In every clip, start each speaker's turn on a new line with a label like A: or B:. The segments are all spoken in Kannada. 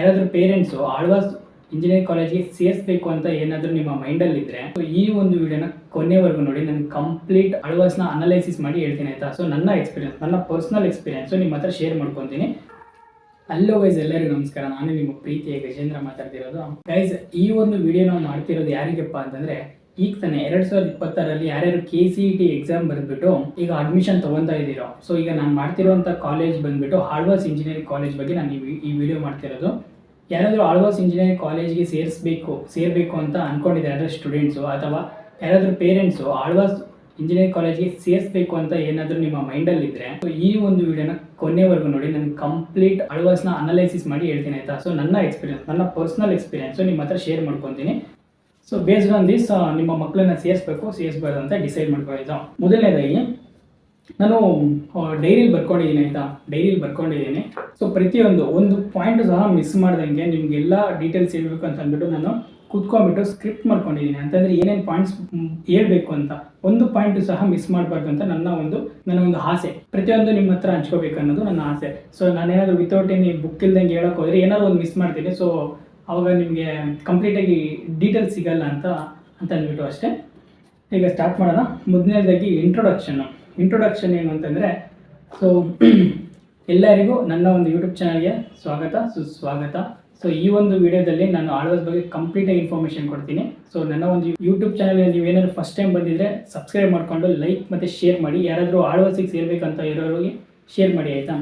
A: ಯಾರಾದರೂ ಪೇರೆಂಟ್ಸು ಆಳ್ವಾಸ್ ಇಂಜಿನಿಯರಿಂಗ್ ಕಾಲೇಜ್ಗೆ ಸೇರಿಸಬೇಕು ಅಂತ ಏನಾದರೂ ನಿಮ್ಮ ಮೈಂಡಲ್ಲಿದ್ದರೆ ಈ ಒಂದು ವಿಡಿಯೋನ ಕೊನೆವರೆಗೂ ನೋಡಿ. ನಾನು ಕಂಪ್ಲೀಟ್ ಆಳ್ವಾಸ್ನ ಅನಲೈಸಿಸ್ ಮಾಡಿ ಹೇಳ್ತೀನಿ ಆಯಿತಾ. ಸೊ ನನ್ನ ಎಕ್ಸ್ಪೀರಿಯನ್ಸ್, ನನ್ನ ಪರ್ಸ್ನಲ್ ಎಕ್ಸ್ಪೀರಿಯನ್ಸು ನಿಮ್ಮ ಹತ್ರ ಶೇರ್ ಮಾಡ್ಕೊತೀನಿ. ಹಲೋ ಗೈಸ್, ಎಲ್ಲರಿಗೂ ನಮಸ್ಕಾರ. ನಾನು ನಿಮ್ಮ ಪ್ರೀತಿಯ ಗಜೇಂದ್ರ ಮಾತಾಡ್ತಿರೋದು. ಗೈಸ್, ಈ ಒಂದು ವಿಡಿಯೋನ ಮಾಡ್ತಿರೋದು ಯಾರಿಗಪ್ಪ ಅಂತಂದರೆ, ಈಗ ತಾನೆ 2026ರಲ್ಲಿ ಯಾರ್ಯಾರು KCET ಎಕ್ಸಾಮ್ ಬರೆದ್ಬಿಟ್ಟು ಈಗ ಅಡ್ಮಿಷನ್ ತೊಗೊತಾ ಇದ್ದೀರೋ, ಸೊ ಈಗ ನಾನು ಮಾಡ್ತಿರೋಂಥ ಕಾಲೇಜ್ ಬಂದುಬಿಟ್ಟು ಆಳ್ವಾಸ್ ಇಂಜಿನಿಯರಿಂಗ್ ಕಾಲೇಜ್ ಬಗ್ಗೆ ನಾನು ಈ ವಿಡಿಯೋ ಮಾಡ್ತಿರೋದು. ಯಾರಾದರೂ ಆಳ್ವಾಸ್ ಇಂಜಿನಿಯರಿಂಗ್ ಕಾಲೇಜ್ಗೆ ಸೇರಬೇಕು ಅಂತ ಅಂದ್ಕೊಂಡಿದ್ದಾರೆ ಸ್ಟೂಡೆಂಟ್ಸು, ಅಥವಾ ಯಾರಾದರೂ ಪೇರೆಂಟ್ಸು ಆಳ್ವಾಸ್ ಇಂಜಿನಿಯರಿಂಗ್ ಕಾಲೇಜ್ಗೆ ಸೇರಿಸಬೇಕು ಅಂತ ಏನಾದರೂ ನಿಮ್ಮ ಮೈಂಡಲ್ಲಿದ್ದರೆ ಈ ಒಂದು ವಿಡಿಯೋನ ಕೊನೆವರೆಗೂ ನೋಡಿ. ನಾನು ಕಂಪ್ಲೀಟ್ ಆಳ್ವಾಸ್ನ ಅನಲೈಸಿಸ್ ಮಾಡಿ ಹೇಳ್ತೀನಿ ಆಯಿತಾ. ಸೊ ನನ್ನ ಎಕ್ಸ್ಪೀರಿಯನ್ಸ್, ನನ್ನ ಪರ್ಸ್ನಲ್ ಎಕ್ಸ್ಪೀರಿಯನ್ಸು ನಿಮ್ಮ ಹತ್ರ ಶೇರ್ ಮಾಡ್ಕೊತೀನಿ. ಸೊ ಬೇಸ್ಡ್ ಆನ್ ದಿಸ್ ನಿಮ್ಮ ಮಕ್ಕಳನ್ನ ಸೇರಿಸಬಾರ್ದು ಅಂತ ಡಿಸೈಡ್ ಮಾಡ್ಕೊಂಡಿದ್ದ. ಮೊದಲನೇದಾಗಿ ನಾನು ಡೈರಿಲಿ ಬರ್ಕೊಂಡಿದ್ದೀನಿ. ಸೊ ಪ್ರತಿಯೊಂದು ಒಂದು ಪಾಯಿಂಟ್ ಸಹ ಮಿಸ್ ಮಾಡ್ದಂಗೆ ನಿಮಗೆಲ್ಲ ಡೀಟೇಲ್ಸ್ ಹೇಳ್ಬೇಕು ಅಂತ ಅಂದ್ಬಿಟ್ಟು ನಾನು ಕೂತ್ಕೊಂಡ್ಬಿಟ್ಟು ಸ್ಕ್ರಿಪ್ಟ್ ಮಾಡ್ಕೊಂಡಿದ್ದೀನಿ. ಅಂತಂದರೆ ಏನೇನು ಪಾಯಿಂಟ್ಸ್ ಹೇಳ್ಬೇಕು ಅಂತ ಒಂದು ಪಾಯಿಂಟು ಸಹ ಮಿಸ್ ಮಾಡಬಾರ್ದು ಅಂತ ನನ್ನ ಒಂದು ಆಸೆ. ಪ್ರತಿಯೊಂದು ನಿಮ್ಮ ಹತ್ರ ಹಂಚ್ಕೋಬೇಕು ಅನ್ನೋದು ನನ್ನ ಆಸೆ. ಸೊ ನಾನೇನಾದರೂ ವಿತೌಟ್ ಎನಿ ಬುಕ್ ಇಲ್ದಂಗೆ ಹೇಳೋಕೆ ಹೋದರೆ ಏನಾದ್ರು ಒಂದು ಮಿಸ್ ಮಾಡ್ತೀನಿ. ಸೊ ಆವಾಗ ನಿಮಗೆ ಕಂಪ್ಲೀಟಾಗಿ ಡೀಟೇಲ್ಸ್ ಸಿಗಲ್ಲ ಅಂತ ಅಂದ್ಬಿಟ್ಟು ಅಷ್ಟೇ. ಈಗ ಸ್ಟಾರ್ಟ್ ಮಾಡೋಣ. ಮೊದಲನೇದಾಗಿ ಇಂಟ್ರೊಡಕ್ಷನ್ ಏನು ಅಂತಂದರೆ, ಸೊ ಎಲ್ಲರಿಗೂ ನನ್ನ ಒಂದು ಯೂಟ್ಯೂಬ್ ಚಾನಲ್ಗೆ ಸುಸ್ವಾಗತ. ಸೊ ಈ ಒಂದು ವಿಡಿಯೋದಲ್ಲಿ ನಾನು ಆಳ್ವಾಸ್ ಬಗ್ಗೆ ಕಂಪ್ಲೀಟಾಗಿ ಇನ್ಫಾರ್ಮೇಷನ್ ಕೊಡ್ತೀನಿ. ಸೊ ನನ್ನ ಒಂದು ಯೂಟ್ಯೂಬ್ ಚಾನಲ್ಗೆ ನೀವೇನಾದರೂ ಫಸ್ಟ್ ಟೈಮ್ ಬಂದಿದ್ದರೆ ಸಬ್ಸ್ಕ್ರೈಬ್ ಮಾಡಿಕೊಂಡು ಲೈಕ್ ಮತ್ತು ಶೇರ್ ಮಾಡಿ. ಯಾರಾದರೂ ಆಳ್ವಾಸಿಗೆ ಸೇರಬೇಕಂತ ಇರೋರಿಗೆ ಶೇರ್ ಮಾಡಿ ಆಯಿತಾ.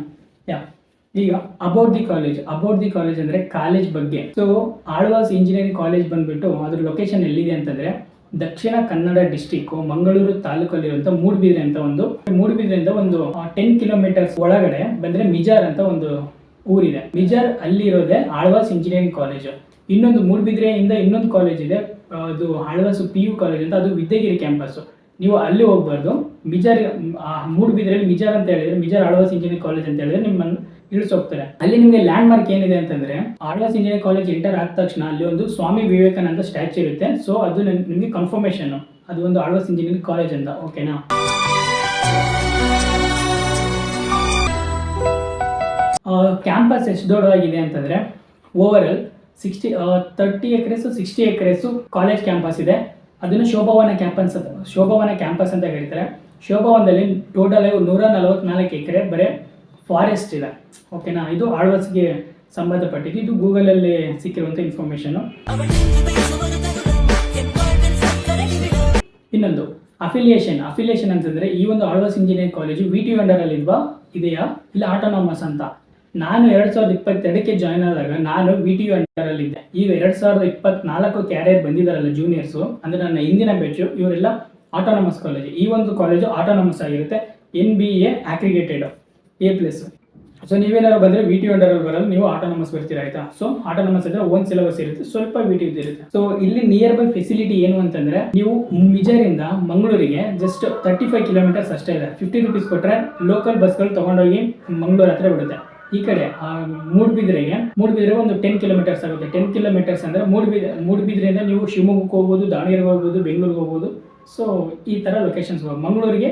A: ಈಗ ಅಬೌಟ್ ದಿ ಕಾಲೇಜ್ ಅಂದರೆ ಕಾಲೇಜ್ ಬಗ್ಗೆ. ಸೊ ಆಳ್ವಾಸ್ ಇಂಜಿನಿಯರಿಂಗ್ ಕಾಲೇಜ್ ಬಂದುಬಿಟ್ಟು ಅದ್ರ ಲೊಕೇಶನ್ ಎಲ್ಲಿದೆ ಅಂತಂದರೆ, ದಕ್ಷಿಣ ಕನ್ನಡ ಡಿಸ್ಟಿಕ್ಕು ಮಂಗಳೂರು ತಾಲೂಕಲ್ಲಿರುವಂಥ ಮೂಡುಬಿದಿರೆಯಿಂದ ಒಂದು 10 ಕಿಲೋಮೀಟರ್ಸ್ ಒಳಗಡೆ ಬಂದರೆ ಮಿಜಾರ್ ಅಂತ ಒಂದು ಊರಿದೆ. ಮಿಜಾರ್ ಅಲ್ಲಿರೋದೇ ಆಳ್ವಾಸ್ ಇಂಜಿನಿಯರಿಂಗ್ ಕಾಲೇಜು. ಇನ್ನೊಂದು ಮೂಡುಬಿದಿರೆಯಿಂದ ಇನ್ನೊಂದು ಕಾಲೇಜ್ ಇದೆ, ಅದು ಆಳ್ವಾಸ್ PU ಕಾಲೇಜ್ ಅಂತ, ಅದು ವಿದ್ಯಾಗಿರಿ ಕ್ಯಾಂಪಸ್ಸು. ನೀವು ಅಲ್ಲಿ ಹೋಗ್ಬಾರ್ದು. ಮೂಡುಬಿದಿರೆಯಲ್ಲಿ ಮಿಜಾರ್ ಅಂತ ಹೇಳಿದ್ರೆ, ಮಿಜಾರ್ ಆಳ್ವಾಸ್ ಇಂಜಿನಿಯರಿಂಗ್ ಕಾಲೇಜ್ ಅಂತ ಹೇಳಿದ್ರೆ ನಿಮ್ಮನ್ನು ಇಳಿಸೋಗ್ತಾರೆ. ಅಲ್ಲಿ ನಿಮಗೆ ಲ್ಯಾಂಡ್ ಮಾರ್ಕ್ ಏನಿದೆ ಅಂತಂದ್ರೆ, ಆಳ್ವಾಸ್ ಇಂಜಿನಿಯರಿಂಗ್ ಕಾಲೇಜ್ ಎಂಟರ್ ಆದ ತಕ್ಷಣ ಅಲ್ಲಿ ಒಂದು ಸ್ವಾಮಿ ವಿವೇಕಾನಂದ ಸ್ಟ್ಯಾಚ್ಯೂ ಇರುತ್ತೆ. ಸೊ ಅದು ನಿಮಗೆ ಕನ್ಫರ್ಮೇಷನ್, ಅದು ಒಂದು ಆಳ್ವಾಸ್ ಇಂಜಿನಿಯರಿಂಗ್ ಕಾಲೇಜ್ ಅಂತ. ಓಕೆನಾ. ಕ್ಯಾಂಪಸ್ ಎಷ್ಟು ದೊಡ್ಡದಾಗಿದೆ ಅಂತಂದ್ರೆ, ಓವರಾಲ್ 30 ಎಕರೆಸು 60 ಎಕರೆಸು ಕಾಲೇಜ್ ಕ್ಯಾಂಪಸ್ ಇದೆ. ಅದನ್ನು ಶೋಭಾವನ ಕ್ಯಾಂಪಸ್ ಅಂತ ಹೇಳ್ತಾರೆ. ಶೋಭಾವನದಲ್ಲಿ ಟೋಟಲ್ 144 ಎಕರೆ ಬರೀ ಫಾರೆಸ್ಟ್ ಇದೆ. ಓಕೆನಾ. ಇದು ಆಳ್ವಾಸ್ಗೆ ಸಂಬಂಧಪಟ್ಟಿದ್ದು. ಇದು ಗೂಗಲಲ್ಲಿ ಸಿಕ್ಕಿರುವಂಥ ಇನ್ಫಾರ್ಮೇಷನು. ಇನ್ನೊಂದು ಅಫಿಲಿಯೇಷನ್ ಅಂತಂದರೆ, ಈ ಒಂದು ಆಳ್ವಾಸ್ ಇಂಜಿನಿಯರಿಂಗ್ ಕಾಲೇಜು VTU ಅಂಡರಲ್ಲಿ ಇದೆಯಾ ಇಲ್ಲ ಆಟೋನಾಮಸ್ ಅಂತ. ನಾನು 2022ಕ್ಕೆ ಜಾಯ್ನ್ ಆದಾಗ ನಾನು VTU ಅಂಡರಲ್ಲಿದ್ದೆ. ಈಗ 2024ಕ್ಕೆ ಯಾರ್ಯಾರು ಬಂದಿದ್ದಾರಲ್ಲ ಜೂನಿಯರ್ಸು, ಅಂದರೆ ನನ್ನ ಹಿಂದಿನ ಬ್ಯಾಚು, ಇವರೆಲ್ಲ ಆಟೋನಾಮಸ್ ಕಾಲೇಜು. ಈ ಒಂದು ಕಾಲೇಜು ಆಟೋನಾಮಸ್ ಆಗಿರುತ್ತೆ, NBA ಅಗ್ರಿಗೇಟೆಡ್ A+. ಸೊ ನೀವೇನಾದ್ರು ಬಂದರೆ VTU ಅಂಡರಲ್ಲಿ ಬರಲ್ಲ, ನೀವು ಆಟೋನಮಸ್ ಬರ್ತೀರಾ ಆಯಿತಾ. ಸೊ ಆಟೋನಮಸ್ ಅಂದರೆ ಓನ್ ಸಿಲೆಬಸ್ ಇರುತ್ತೆ, ಸ್ವಲ್ಪ VTU ಇರುತ್ತೆ. ಸೊ ಇಲ್ಲಿ ನಿಯರ್ ಬೈ ಫೆಸಿಲಿಟಿ ಏನು ಅಂತಂದರೆ, ನೀವು ಮಿಜಾರಿಂದ ಮಂಗಳೂರಿಗೆ ಜಸ್ಟ್ 35 ಕಿಲೋಮೀಟರ್ಸ್ ಅಷ್ಟೇ ಇದೆ. 50 ರೂಪೀಸ್ ಕೊಟ್ಟರೆ ಲೋಕಲ್ ಬಸ್ಗಳು ತೊಗೊಂಡೋಗಿ ಮಂಗಳೂರು ಹತ್ರ ಬಿಡುತ್ತೆ. ಈ ಕಡೆ ಮೂಡುಬಿದಿರೆಗೆ ಒಂದು 10 ಕಿಲೋಮೀಟರ್ಸ್ ಆಗುತ್ತೆ. 10 ಕಿಲೋಮೀಟರ್ಸ್ ಅಂದರೆ ಮೂಡುಬಿದಿರೆಯಿಂದ ನೀವು ಶಿವಮೊಗ್ಗಕ್ಕೆ ಹೋಗ್ಬೋದು, ದಾವಣಗೆರೆಗೆ ಹೋಗ್ಬೋದು, ಬೆಂಗಳೂರಿಗೆ ಹೋಗ್ಬೋದು. ಸೊ ಈ ಥರ ಲೊಕೇಶನ್ಸ್ ಮಂಗಳೂರಿಗೆ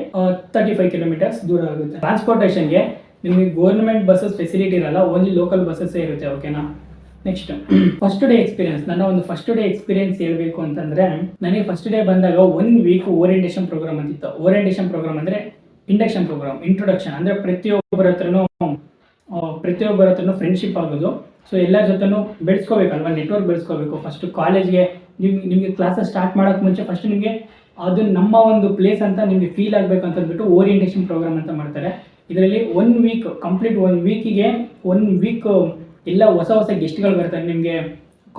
A: 35 ಕಿಲೋಮೀಟರ್ಸ್ ದೂರ ಆಗುತ್ತೆ. ಟ್ರಾನ್ಸ್ಪೋರ್ಟೇಷನ್ಗೆ ನಿಮಗೆ ಗೌರ್ಮೆಂಟ್ ಬಸ್ಸಸ್ ಫೆಸಿಲಿಟಿ ಇರಲ್ಲ, ಓನ್ಲಿ ಲೋಕಲ್ ಬಸ್ಸಸ್ಸೇ ಇರುತ್ತೆ. ಓಕೆನಾ. Next first day experience. ನನ್ನ ಒಂದು ಫಸ್ಟ್ ಡೇ ಎಕ್ಸ್ಪೀರಿಯನ್ಸ್ ಹೇಳಬೇಕು ಅಂತಂದರೆ, ನನಗೆ ಫಸ್ಟ್ ಡೇ ಬಂದಾಗ 1 ವೀಕ್ ಓರಿಯೆಂಟೇಷನ್ ಪ್ರೋಗ್ರಾಮ್ ಅಂತಿತ್ತು. ಓರಿಯೆಂಟೇಷನ್ ಪ್ರೋಗ್ರಾಮ್ ಅಂದರೆ ಇಂಡಕ್ಷನ್ ಪ್ರೋಗ್ರಾಮ್, ಇಂಟ್ರೊಡಕ್ಷನ್ ಅಂದರೆ ಪ್ರತಿಯೊಬ್ಬರ ಹತ್ರನೂ ಫ್ರೆಂಡ್ಶಿಪ್ ಆಗೋದು. ಸೊ ಎಲ್ಲರ ಜೊತೆನೂ ಬೆಳೆಸ್ಕೋಬೇಕಲ್ವ, ನೆಟ್ವರ್ಕ್ ಬೆಳೆಸ್ಕೋಬೇಕು. ಫಸ್ಟು ಕಾಲೇಜ್ಗೆ ನಿಮಗೆ ಕ್ಲಾಸಸ್ ಸ್ಟಾರ್ಟ್ ಮಾಡೋಕ್ಕೆ ಮುಂಚೆ ಫಸ್ಟ್ ನಿಮಗೆ ಅದು ನಮ್ಮ ಒಂದು ಪ್ಲೇಸ್ ಅಂತ ನಿಮಗೆ ಫೀಲ್ ಆಗಬೇಕು ಅಂತ ಅಂದ್ಬಿಟ್ಟು ಓರಿಯೆಂಟೇಷನ್ ಪ್ರೋಗ್ರಾಮ್ ಅಂತ ಮಾಡ್ತಾರೆ. ಇದರಲ್ಲಿ 1 ವೀಕ್ ಕಂಪ್ಲೀಟ್, 1 ವೀಕ್ ಎಲ್ಲ ಹೊಸ ಗೆಸ್ಟ್ಗಳು ಬರ್ತಾರೆ. ನಿಮಗೆ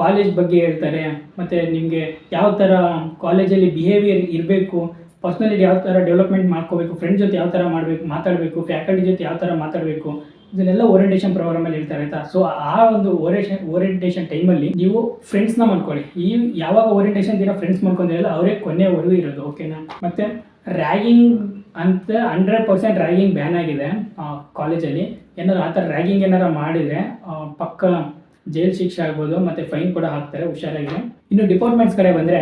A: ಕಾಲೇಜ್ ಬಗ್ಗೆ ಹೇಳ್ತಾರೆ, ಮತ್ತು ನಿಮಗೆ ಯಾವ ಥರ ಕಾಲೇಜಲ್ಲಿ ಬಿಹೇವಿಯರ್ ಇರಬೇಕು, ಪರ್ಸ್ನಾಲಿಟಿ ಯಾವ ಥರ ಡೆವಲಪ್ಮೆಂಟ್ ಮಾಡ್ಕೋಬೇಕು, ಫ್ರೆಂಡ್ಸ್ ಜೊತೆ ಯಾವ ಥರ ಮಾತಾಡಬೇಕು, ಫ್ಯಾಕಲ್ಟಿ ಜೊತೆ ಯಾವ ಥರ ಮಾತಾಡಬೇಕು, ಇದನ್ನೆಲ್ಲ ಓರಿಯೆಂಟೇಷನ್ ಪ್ರೋಗ್ರಾಮಲ್ಲಿ ಹೇಳ್ತಾರೆ ಆಯಿತಾ. ಸೊ ಆ ಒಂದು ಓರಿಯೆಂಟೇಷನ್ ಟೈಮಲ್ಲಿ ನೀವು ಫ್ರೆಂಡ್ಸ್ನ ಮಾಡ್ಕೊಳ್ಳಿ. ಯಾವಾಗ ಓರಿಯೆಂಟೇಷನ್ ದಿನ ಫ್ರೆಂಡ್ಸ್ ಮಾಡ್ಕೊಂಡಿರಲ್ಲ ಅವರೇ ಕೊನೆವರೆಗೂ ಇರೋದು. ಓಕೆನಾ. ಮತ್ತು ರ್ಯಾಗಿಂಗ್ ಅಂತ 100% ರ್ಯಾಗಿಂಗ್ ಬ್ಯಾನ್ ಆಗಿದೆ ಕಾಲೇಜಲ್ಲಿ. ಏನಾದ್ರು ಆ ಥರ ರ್ಯಾಗಿಂಗ್ ಏನಾರು ಮಾಡಿದರೆ ಪಕ್ಕ ಜೈಲ್ ಶಿಕ್ಷೆ ಆಗ್ಬೋದು, ಮತ್ತು ಫೈನ್ ಕೂಡ ಹಾಕ್ತಾರೆ, ಹುಷಾರಾಗಿದೆ. ಇನ್ನು ಡಿಪಾರ್ಟ್ಮೆಂಟ್ಸ್ ಕಡೆ ಬಂದರೆ,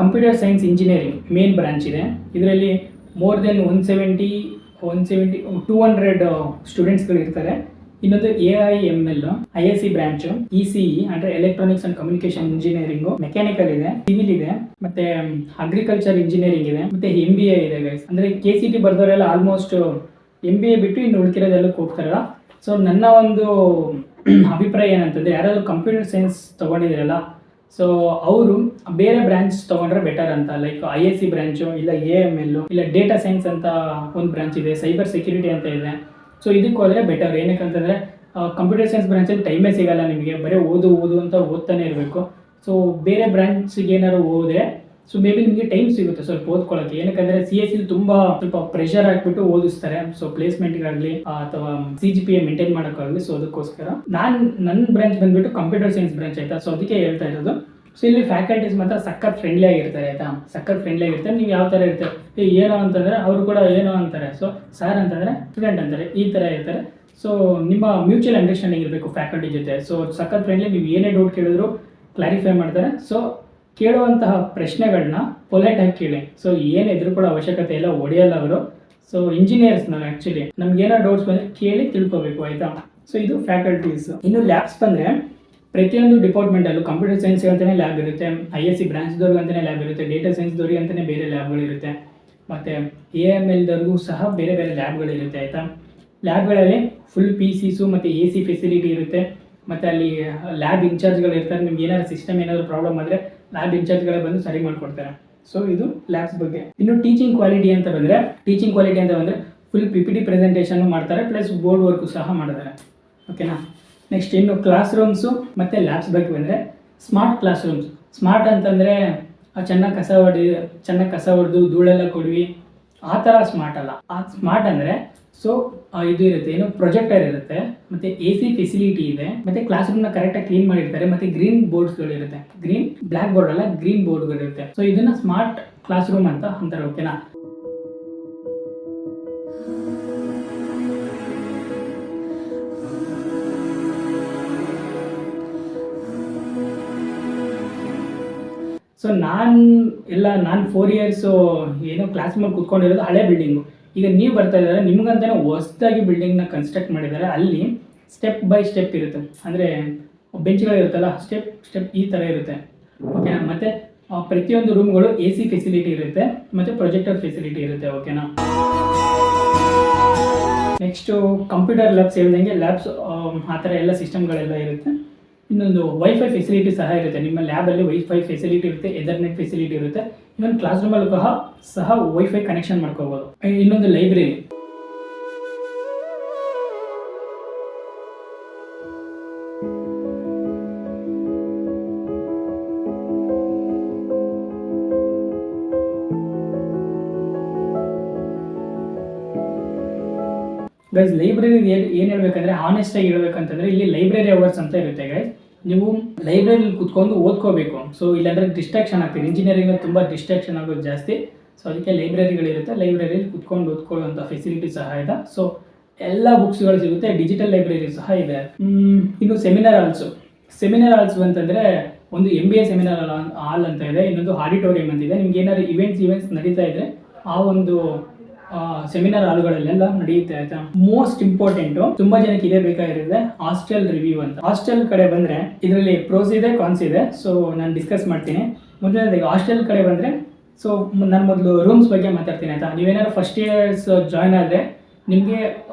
A: computer science engineering main branch ಇದೆ. ಇದರಲ್ಲಿ ಮೋರ್ ದೆನ್ 170 200 ಸ್ಟೂಡೆಂಟ್ಸ್ಗಳು ಇರ್ತಾರೆ. ಇನ್ನೊಂದು AIML, ISC ಬ್ರಾಂಚ್, ECE ಅಂದ್ರೆ electronics and communication engineering, mechanical ಇದೆ, ಸಿವಿಲ್ ಇದೆ, ಮತ್ತೆ ಅಗ್ರಿಕಲ್ಚರ್ ಇಂಜಿನಿಯರಿಂಗ್ ಇದೆ, ಮತ್ತೆ MBA ಇದೆ ಗೈಸ್. ಅಂದ್ರೆ KCT ಬರ್ದವರೆಲ್ಲ ಆಲ್ಮೋಸ್ಟ್ MBA ಬಿಟ್ಟು ಇನ್ನು ಉಳ್ಕಿರೋದೆಲ್ಲಕ್ಕೆ ಹೋಗ್ತಾರಲ್ಲ. ಸೊ ನನ್ನ ಒಂದು ಅಭಿಪ್ರಾಯ ಏನಂತಂದ್ರೆ, ಯಾರಾದರೂ ಕಂಪ್ಯೂಟರ್ ಸೈನ್ಸ್ ತಗೊಂಡಿದ್ದೀರಲ್ಲ, ಸೊ ಅವರು ಬೇರೆ ಬ್ರಾಂಚ್ ತಗೊಂಡ್ರೆ ಬೆಟರ್ ಅಂತ. ಲೈಕ್ ISC ಬ್ರಾಂಚು, ಇಲ್ಲ AML, ಇಲ್ಲ ಡೇಟಾ ಸೈನ್ಸ್ ಅಂತ ಒಂದು ಬ್ರಾಂಚ್ ಇದೆ, ಸೈಬರ್ ಸೆಕ್ಯೂರಿಟಿ ಅಂತ ಇದೆ. ಸೊ ಇದಕ್ಕೆ ಹೋದರೆ ಬೆಟರ್. ಏನಕ್ಕಂತಂದರೆ ಕಂಪ್ಯೂಟರ್ ಸೈನ್ಸ್ ಬ್ರಾಂಚಲ್ಲಿ ಟೈಮೇ ಸಿಗಲ್ಲ ನಿಮಗೆ, ಬರೀ ಓದು ಅಂತ ಓದ್ತಾನೆ ಇರಬೇಕು. ಸೊ ಬೇರೆ ಬ್ರಾಂಚ್ಗೆ ಏನಾದ್ರು ಹೋದರೆ ಸೊ ಮೇ ಬಿ ನಿಮಗೆ ಟೈಮ್ ಸಿಗುತ್ತೆ ಸ್ವಲ್ಪ ಓದ್ಕೊಳ್ಳೋಕ್ಕೆ. ಏನಕ್ಕಂದರೆ CSE ತುಂಬ ಸ್ವಲ್ಪ ಪ್ರೆಷರ್ ಹಾಕ್ಬಿಟ್ಟು ಓದಿಸ್ತಾರೆ. ಸೊ ಪ್ಲೇಸ್ಮೆಂಟ್ಗಾಗಲಿ ಅಥವಾ CGPA ಮೇಂಟೈನ್ ಮಾಡೋಕ್ಕಾಗಲಿ. ಸೊ ಅದಕ್ಕೋಸ್ಕರ ನನ್ನ ಬ್ರಾಂಚ್ ಬಂದುಬಿಟ್ಟು ಕಂಪ್ಯೂಟರ್ ಸೈನ್ಸ್ ಬ್ರಾಂಚ್ ಆಯಿತಾ. ಸೊ ಅದಕ್ಕೆ ಹೇಳ್ತಾ ಇರೋದು. ಸೊ ಇಲ್ಲಿ ಫ್ಯಾಕಲ್ಟೀಸ್ ಮಾತ್ರ ಸಖತ್ ಫ್ರೆಂಡ್ಲಿ ಆಗಿರ್ತಾರೆ ಆಯಿತಾ, ಸಖತ್ ಫ್ರೆಂಡ್ಲಿ ಆಗಿರ್ತಾರೆ. ನೀವು ಯಾವ ಥರ ಇರ್ತಾರೆ, ಏನೋ ಅಂತಂದರೆ ಅವರು ಕೂಡ ಏನೋ ಅಂತಾರೆ, ಸೊ ಸರ್ ಅಂತಂದರೆ ಸ್ಟೂಡೆಂಟ್ ಅಂತಾರೆ, ಈ ಥರ ಇರ್ತಾರೆ. ಸೊ ನಿಮ್ಮ ಮ್ಯೂಚುವಲ್ ಅಂಡರ್ಸ್ಟ್ಯಾಂಡಿಂಗ್ ಇರಬೇಕು ಫ್ಯಾಕಲ್ಟಿ ಜೊತೆ. ಸೊ ಸಖತ್ ಫ್ರೆಂಡ್ಲಿ, ನೀವು ಏನೇ ಡೌಟ್ ಕೇಳಿದ್ರು ಕ್ಲಾರಿಫೈ ಮಾಡ್ತಾರೆ. ಸೊ ಕೇಳುವಂತಹ ಪ್ರಶ್ನೆಗಳನ್ನ ಪೊಲೈಟಾಗಿ ಕೇಳಿ. ಸೊ ಏನು ಹೆದರ್ಕೊಳ್ಳೋ ಅವಶ್ಯಕತೆ ಇಲ್ಲ, ಹೊಡೆಯಲ್ಲ ಅವರು. ಸೊ ಇಂಜಿನಿಯರ್ಸ್ ನಾವು ಆ್ಯಕ್ಚುಲಿ ನಮ್ಗೇನೋ ಡೌಟ್ಸ್ ಬಂದರೆ ಕೇಳಿ ತಿಳ್ಕೊಬೇಕು ಆಯಿತಾ. ಸೊ ಇದು ಫ್ಯಾಕಲ್ಟೀಸ್. ಇನ್ನು ಲ್ಯಾಬ್ಸ್ ಬಂದರೆ ಪ್ರತಿಯೊಂದು ಡಿಪಾರ್ಟ್ಮೆಂಟಲ್ಲೂ ಕಂಪ್ಯೂಟರ್ ಸೈನ್ಸ್ಗೆ ಅಂತಲೇ ಲ್ಯಾಬ್ ಇರುತ್ತೆ, ISC ಬ್ರಾಂಚ್ದವ್ರಿಗೆ ಅಂತಲೇ ಲ್ಯಾಬ್ ಇರುತ್ತೆ, ಡೇಟಾ ಸೈನ್ಸ್ದವ್ರಿಗೆ ಅಂತಲೇ ಬೇರೆ ಲ್ಯಾಬ್ಗಳಿರುತ್ತೆ, ಮತ್ತು AMLದವ್ರಿಗೂ ಸಹ ಬೇರೆ ಬೇರೆ ಲ್ಯಾಬ್ಗಳಿರುತ್ತೆ ಆಯಿತಾ. ಲ್ಯಾಬ್ಗಳಲ್ಲಿ ಫುಲ್ PCಸು ಮತ್ತು AC ಫೆಸಿಲಿಟಿ ಇರುತ್ತೆ. ಮತ್ತು ಅಲ್ಲಿ ಲ್ಯಾಬ್ ಇನ್ಚಾರ್ಜ್ಗಳು ಇರ್ತಾರೆ. ನಿಮ್ಗೆ ಏನಾದ್ರು ಸಿಸ್ಟಮ್ ಏನಾದರೂ ಪ್ರಾಬ್ಲಮ್ ಆದರೆ ಲ್ಯಾಬ್ ಇನ್ಚಾರ್ಜ್ಗಳೇ ಬಂದು ಸರಿ ಮಾಡಿಕೊಡ್ತಾರೆ. ಸೊ ಇದು ಲ್ಯಾಬ್ಸ್ ಬಗ್ಗೆ. ಇನ್ನು ಟೀಚಿಂಗ್ ಕ್ವಾಲಿಟಿ ಅಂತ ಬಂದರೆ ಫುಲ್ PPT ಪ್ರೆಸೆಂಟೇಷನ್ನು ಮಾಡ್ತಾರೆ, ಪ್ಲಸ್ ಬೋರ್ಡ್ ವರ್ಕು ಸಹ ಮಾಡ್ತಾರೆ. ಓಕೆನಾ. ನೆಕ್ಸ್ಟ್ ಇನ್ನು ಕ್ಲಾಸ್ ರೂಮ್ಸು ಮತ್ತು ಲ್ಯಾಬ್ಸ್ ಬಗ್ಗೆ ಬಂದರೆ ಸ್ಮಾರ್ಟ್ ಕ್ಲಾಸ್ ರೂಮ್ಸ್. ಸ್ಮಾರ್ಟ್ ಅಂತಂದರೆ ಚೆನ್ನಾಗಿ ಕಸ ಹೊಡೆದು ಧೂಳೆಲ್ಲ ಕೊಡ್ವಿ ಆ ಥರ ಸ್ಮಾರ್ಟ್ ಅಲ್ಲ. ಆ ಸ್ಮಾರ್ಟ್ ಅಂದರೆ ಸೊ ಇದು ಇರುತ್ತೆ, ಏನು ಪ್ರೊಜೆಕ್ಟರ್ ಇರುತ್ತೆ, ಮತ್ತು AC ಫೆಸಿಲಿಟಿ ಇದೆ, ಮತ್ತು ಕ್ಲಾಸ್ ರೂಮ್ನ ಕರೆಕ್ಟಾಗಿ ಕ್ಲೀನ್ ಮಾಡಿರ್ತಾರೆ, ಮತ್ತು ಗ್ರೀನ್ ಬೋರ್ಡ್ಸ್ಗಳು ಇರುತ್ತೆ. ಗ್ರೀನ್ ಬ್ಲ್ಯಾಕ್ ಬೋರ್ಡ್ ಅಲ್ಲ, ಗ್ರೀನ್ ಬೋರ್ಡ್ಗಳು ಇರುತ್ತೆ. ಸೊ ಇದನ್ನು ಸ್ಮಾರ್ಟ್ ಕ್ಲಾಸ್ ರೂಮ್ ಅಂತ ಅಂತಾರೆ. ಓಕೆನಾ. ಸೊ ನಾನು 4 ಇಯರ್ಸು ಏನೋ ಕ್ಲಾಸ್ ರೂಮಲ್ಲಿ ಕೂತ್ಕೊಂಡಿರೋದು ಹಳೆ ಬಿಲ್ಡಿಂಗು. ಈಗ ನೀವು ಬರ್ತಾ ಇದ್ದಾರೆ, ನಿಮ್ಗಂತಲೇ ಹೊಸದಾಗಿ ಬಿಲ್ಡಿಂಗ್ನ ಕನ್ಸ್ಟ್ರಕ್ಟ್ ಮಾಡಿದ್ದಾರೆ. ಅಲ್ಲಿ ಸ್ಟೆಪ್ ಬೈ ಸ್ಟೆಪ್ ಇರುತ್ತೆ, ಅಂದರೆ ಬೆಂಚ್ಗಳಿರುತ್ತಲ್ಲ, ಸ್ಟೆಪ್ ಈ ಥರ ಇರುತ್ತೆ. ಓಕೆನಾ. ಮತ್ತು ಪ್ರತಿಯೊಂದು ರೂಮ್ಗಳು AC ಫೆಸಿಲಿಟಿ ಇರುತ್ತೆ, ಮತ್ತು ಪ್ರೊಜೆಕ್ಟರ್ ಫೆಸಿಲಿಟಿ ಇರುತ್ತೆ. ಓಕೆನಾ. ನೆಕ್ಸ್ಟು ಕಂಪ್ಯೂಟರ್ ಲ್ಯಾಬ್ಸ್ ಹೇಳ್ದಂಗೆ ಲ್ಯಾಬ್ಸ್ ಆ ಥರ ಎಲ್ಲ ಸಿಸ್ಟಮ್ಗಳೆಲ್ಲ ಇರುತ್ತೆ. ಇನ್ನೊಂದು ವೈಫೈ ಫೆಸಿಲಿಟಿ ಸಹ ಇರುತ್ತೆ. ನಿಮ್ಮ ಲ್ಯಾಬಲ್ಲಿ ವೈಫೈ ಫೆಸಿಲಿಟಿ ಇರುತ್ತೆ, ಎಥರ್ನೆಟ್ ಫೆಸಿಲಿಟಿ ಇರುತ್ತೆ. ಇವನ್ ಕ್ಲಾಸ್ ರೂಮಲ್ಲೂ ಸಹ ವೈಫೈ ಕನೆಕ್ಷನ್ ಮಾಡ್ಕೋಬೋದು. ಇನ್ನೊಂದು ಲೈಬ್ರರಿ. ಗೈಸ್ ಲೈಬ್ರರಿ ಏನು ಹೇಳ್ಬೇಕಂದ್ರೆ, ಆನೆಸ್ಟಾಗಿ ಹೇಳ್ಬೇಕಂತಂದರೆ ಇಲ್ಲಿ ಲೈಬ್ರರಿ ಅವರ್ಸ್ ಅಂತ ಇರುತ್ತೆ ಗೈಸ್. ನೀವು ಲೈಬ್ರರಿಲಿ ಕೂತ್ಕೊಂಡು ಓದ್ಕೋಬೇಕು. ಸೊ ಇಲ್ಲಾಂದರೆ ಡಿಸ್ಟ್ರಾಕ್ಷನ್ ಆಗ್ತೀರಿ. ಇಂಜಿನಿಯರಿಂಗ್ ತುಂಬ ಡಿಸ್ಟ್ರಾಕ್ಷನ್ ಆಗೋದು ಜಾಸ್ತಿ. ಸೊ ಅದಕ್ಕೆ ಲೈಬ್ರರಿಗಳಿರುತ್ತೆ, ಲೈಬ್ರರಿಲಿ ಕೂತ್ಕೊಂಡು ಓದ್ಕೊಳ್ಳೋಂಥ ಫೆಸಿಲಿಟಿ ಸಹ ಇದೆ. ಸೊ ಎಲ್ಲ ಬುಕ್ಸ್ಗಳು ಸಿಗುತ್ತೆ, ಡಿಜಿಟಲ್ ಲೈಬ್ರರಿ ಸಹ ಇದೆ. ಇನ್ನು ಸೆಮಿನಾರ್ ಹಾಲ್ಸ್ ಅಂತಂದರೆ ಒಂದು MBA ಸೆಮಿನಾರ್ ಹಾಲ್ ಅಂತ ಇದೆ, ಇನ್ನೊಂದು ಆಡಿಟೋರಿಯಂ ಅಂತ ಇದೆ. ನಿಮ್ಗೆ ಏನಾದ್ರು ಇವೆಂಟ್ಸ್ ನಡೀತಾ ಇದ್ರೆ ಆ ಒಂದು ಸೆಮಿನಾರ್ ಹಾಲ್ಗಳಲ್ಲೆಲ್ಲ ನಡೆಯುತ್ತೆ ಆಯ್ತಾ. ಮೋಸ್ಟ್ ಇಂಪಾರ್ಟೆಂಟು, ತುಂಬಾ ಜನಕ್ಕೆ ಇದೇ ಬೇಕಾಗಿರುತ್ತೆ, ಹಾಸ್ಟೆಲ್ ರಿವ್ಯೂ ಅಂತ. ಹಾಸ್ಟೆಲ್ ಕಡೆ ಬಂದರೆ ಇದರಲ್ಲಿ ಪ್ರೋಸ್ ಇದೆ, ಕಾನ್ಸ್ ಇದೆ. ಸೊ ನಾನು ಡಿಸ್ಕಸ್ ಮಾಡ್ತೀನಿ. ಮೊದಲನೇದಾಗಿ ಹಾಸ್ಟೆಲ್ ಕಡೆ ಬಂದರೆ, ಸೊ ನಾನು ಮೊದಲು ರೂಮ್ಸ್ ಬಗ್ಗೆ ಮಾತಾಡ್ತೀನಿ ಆಯಿತಾ. ನೀವೇನಾದ್ರು ಫಸ್ಟ್ ಇಯರ್ಸ್ ಜಾಯ್ನ್ ಆದರೆ ನಿಮಗೆ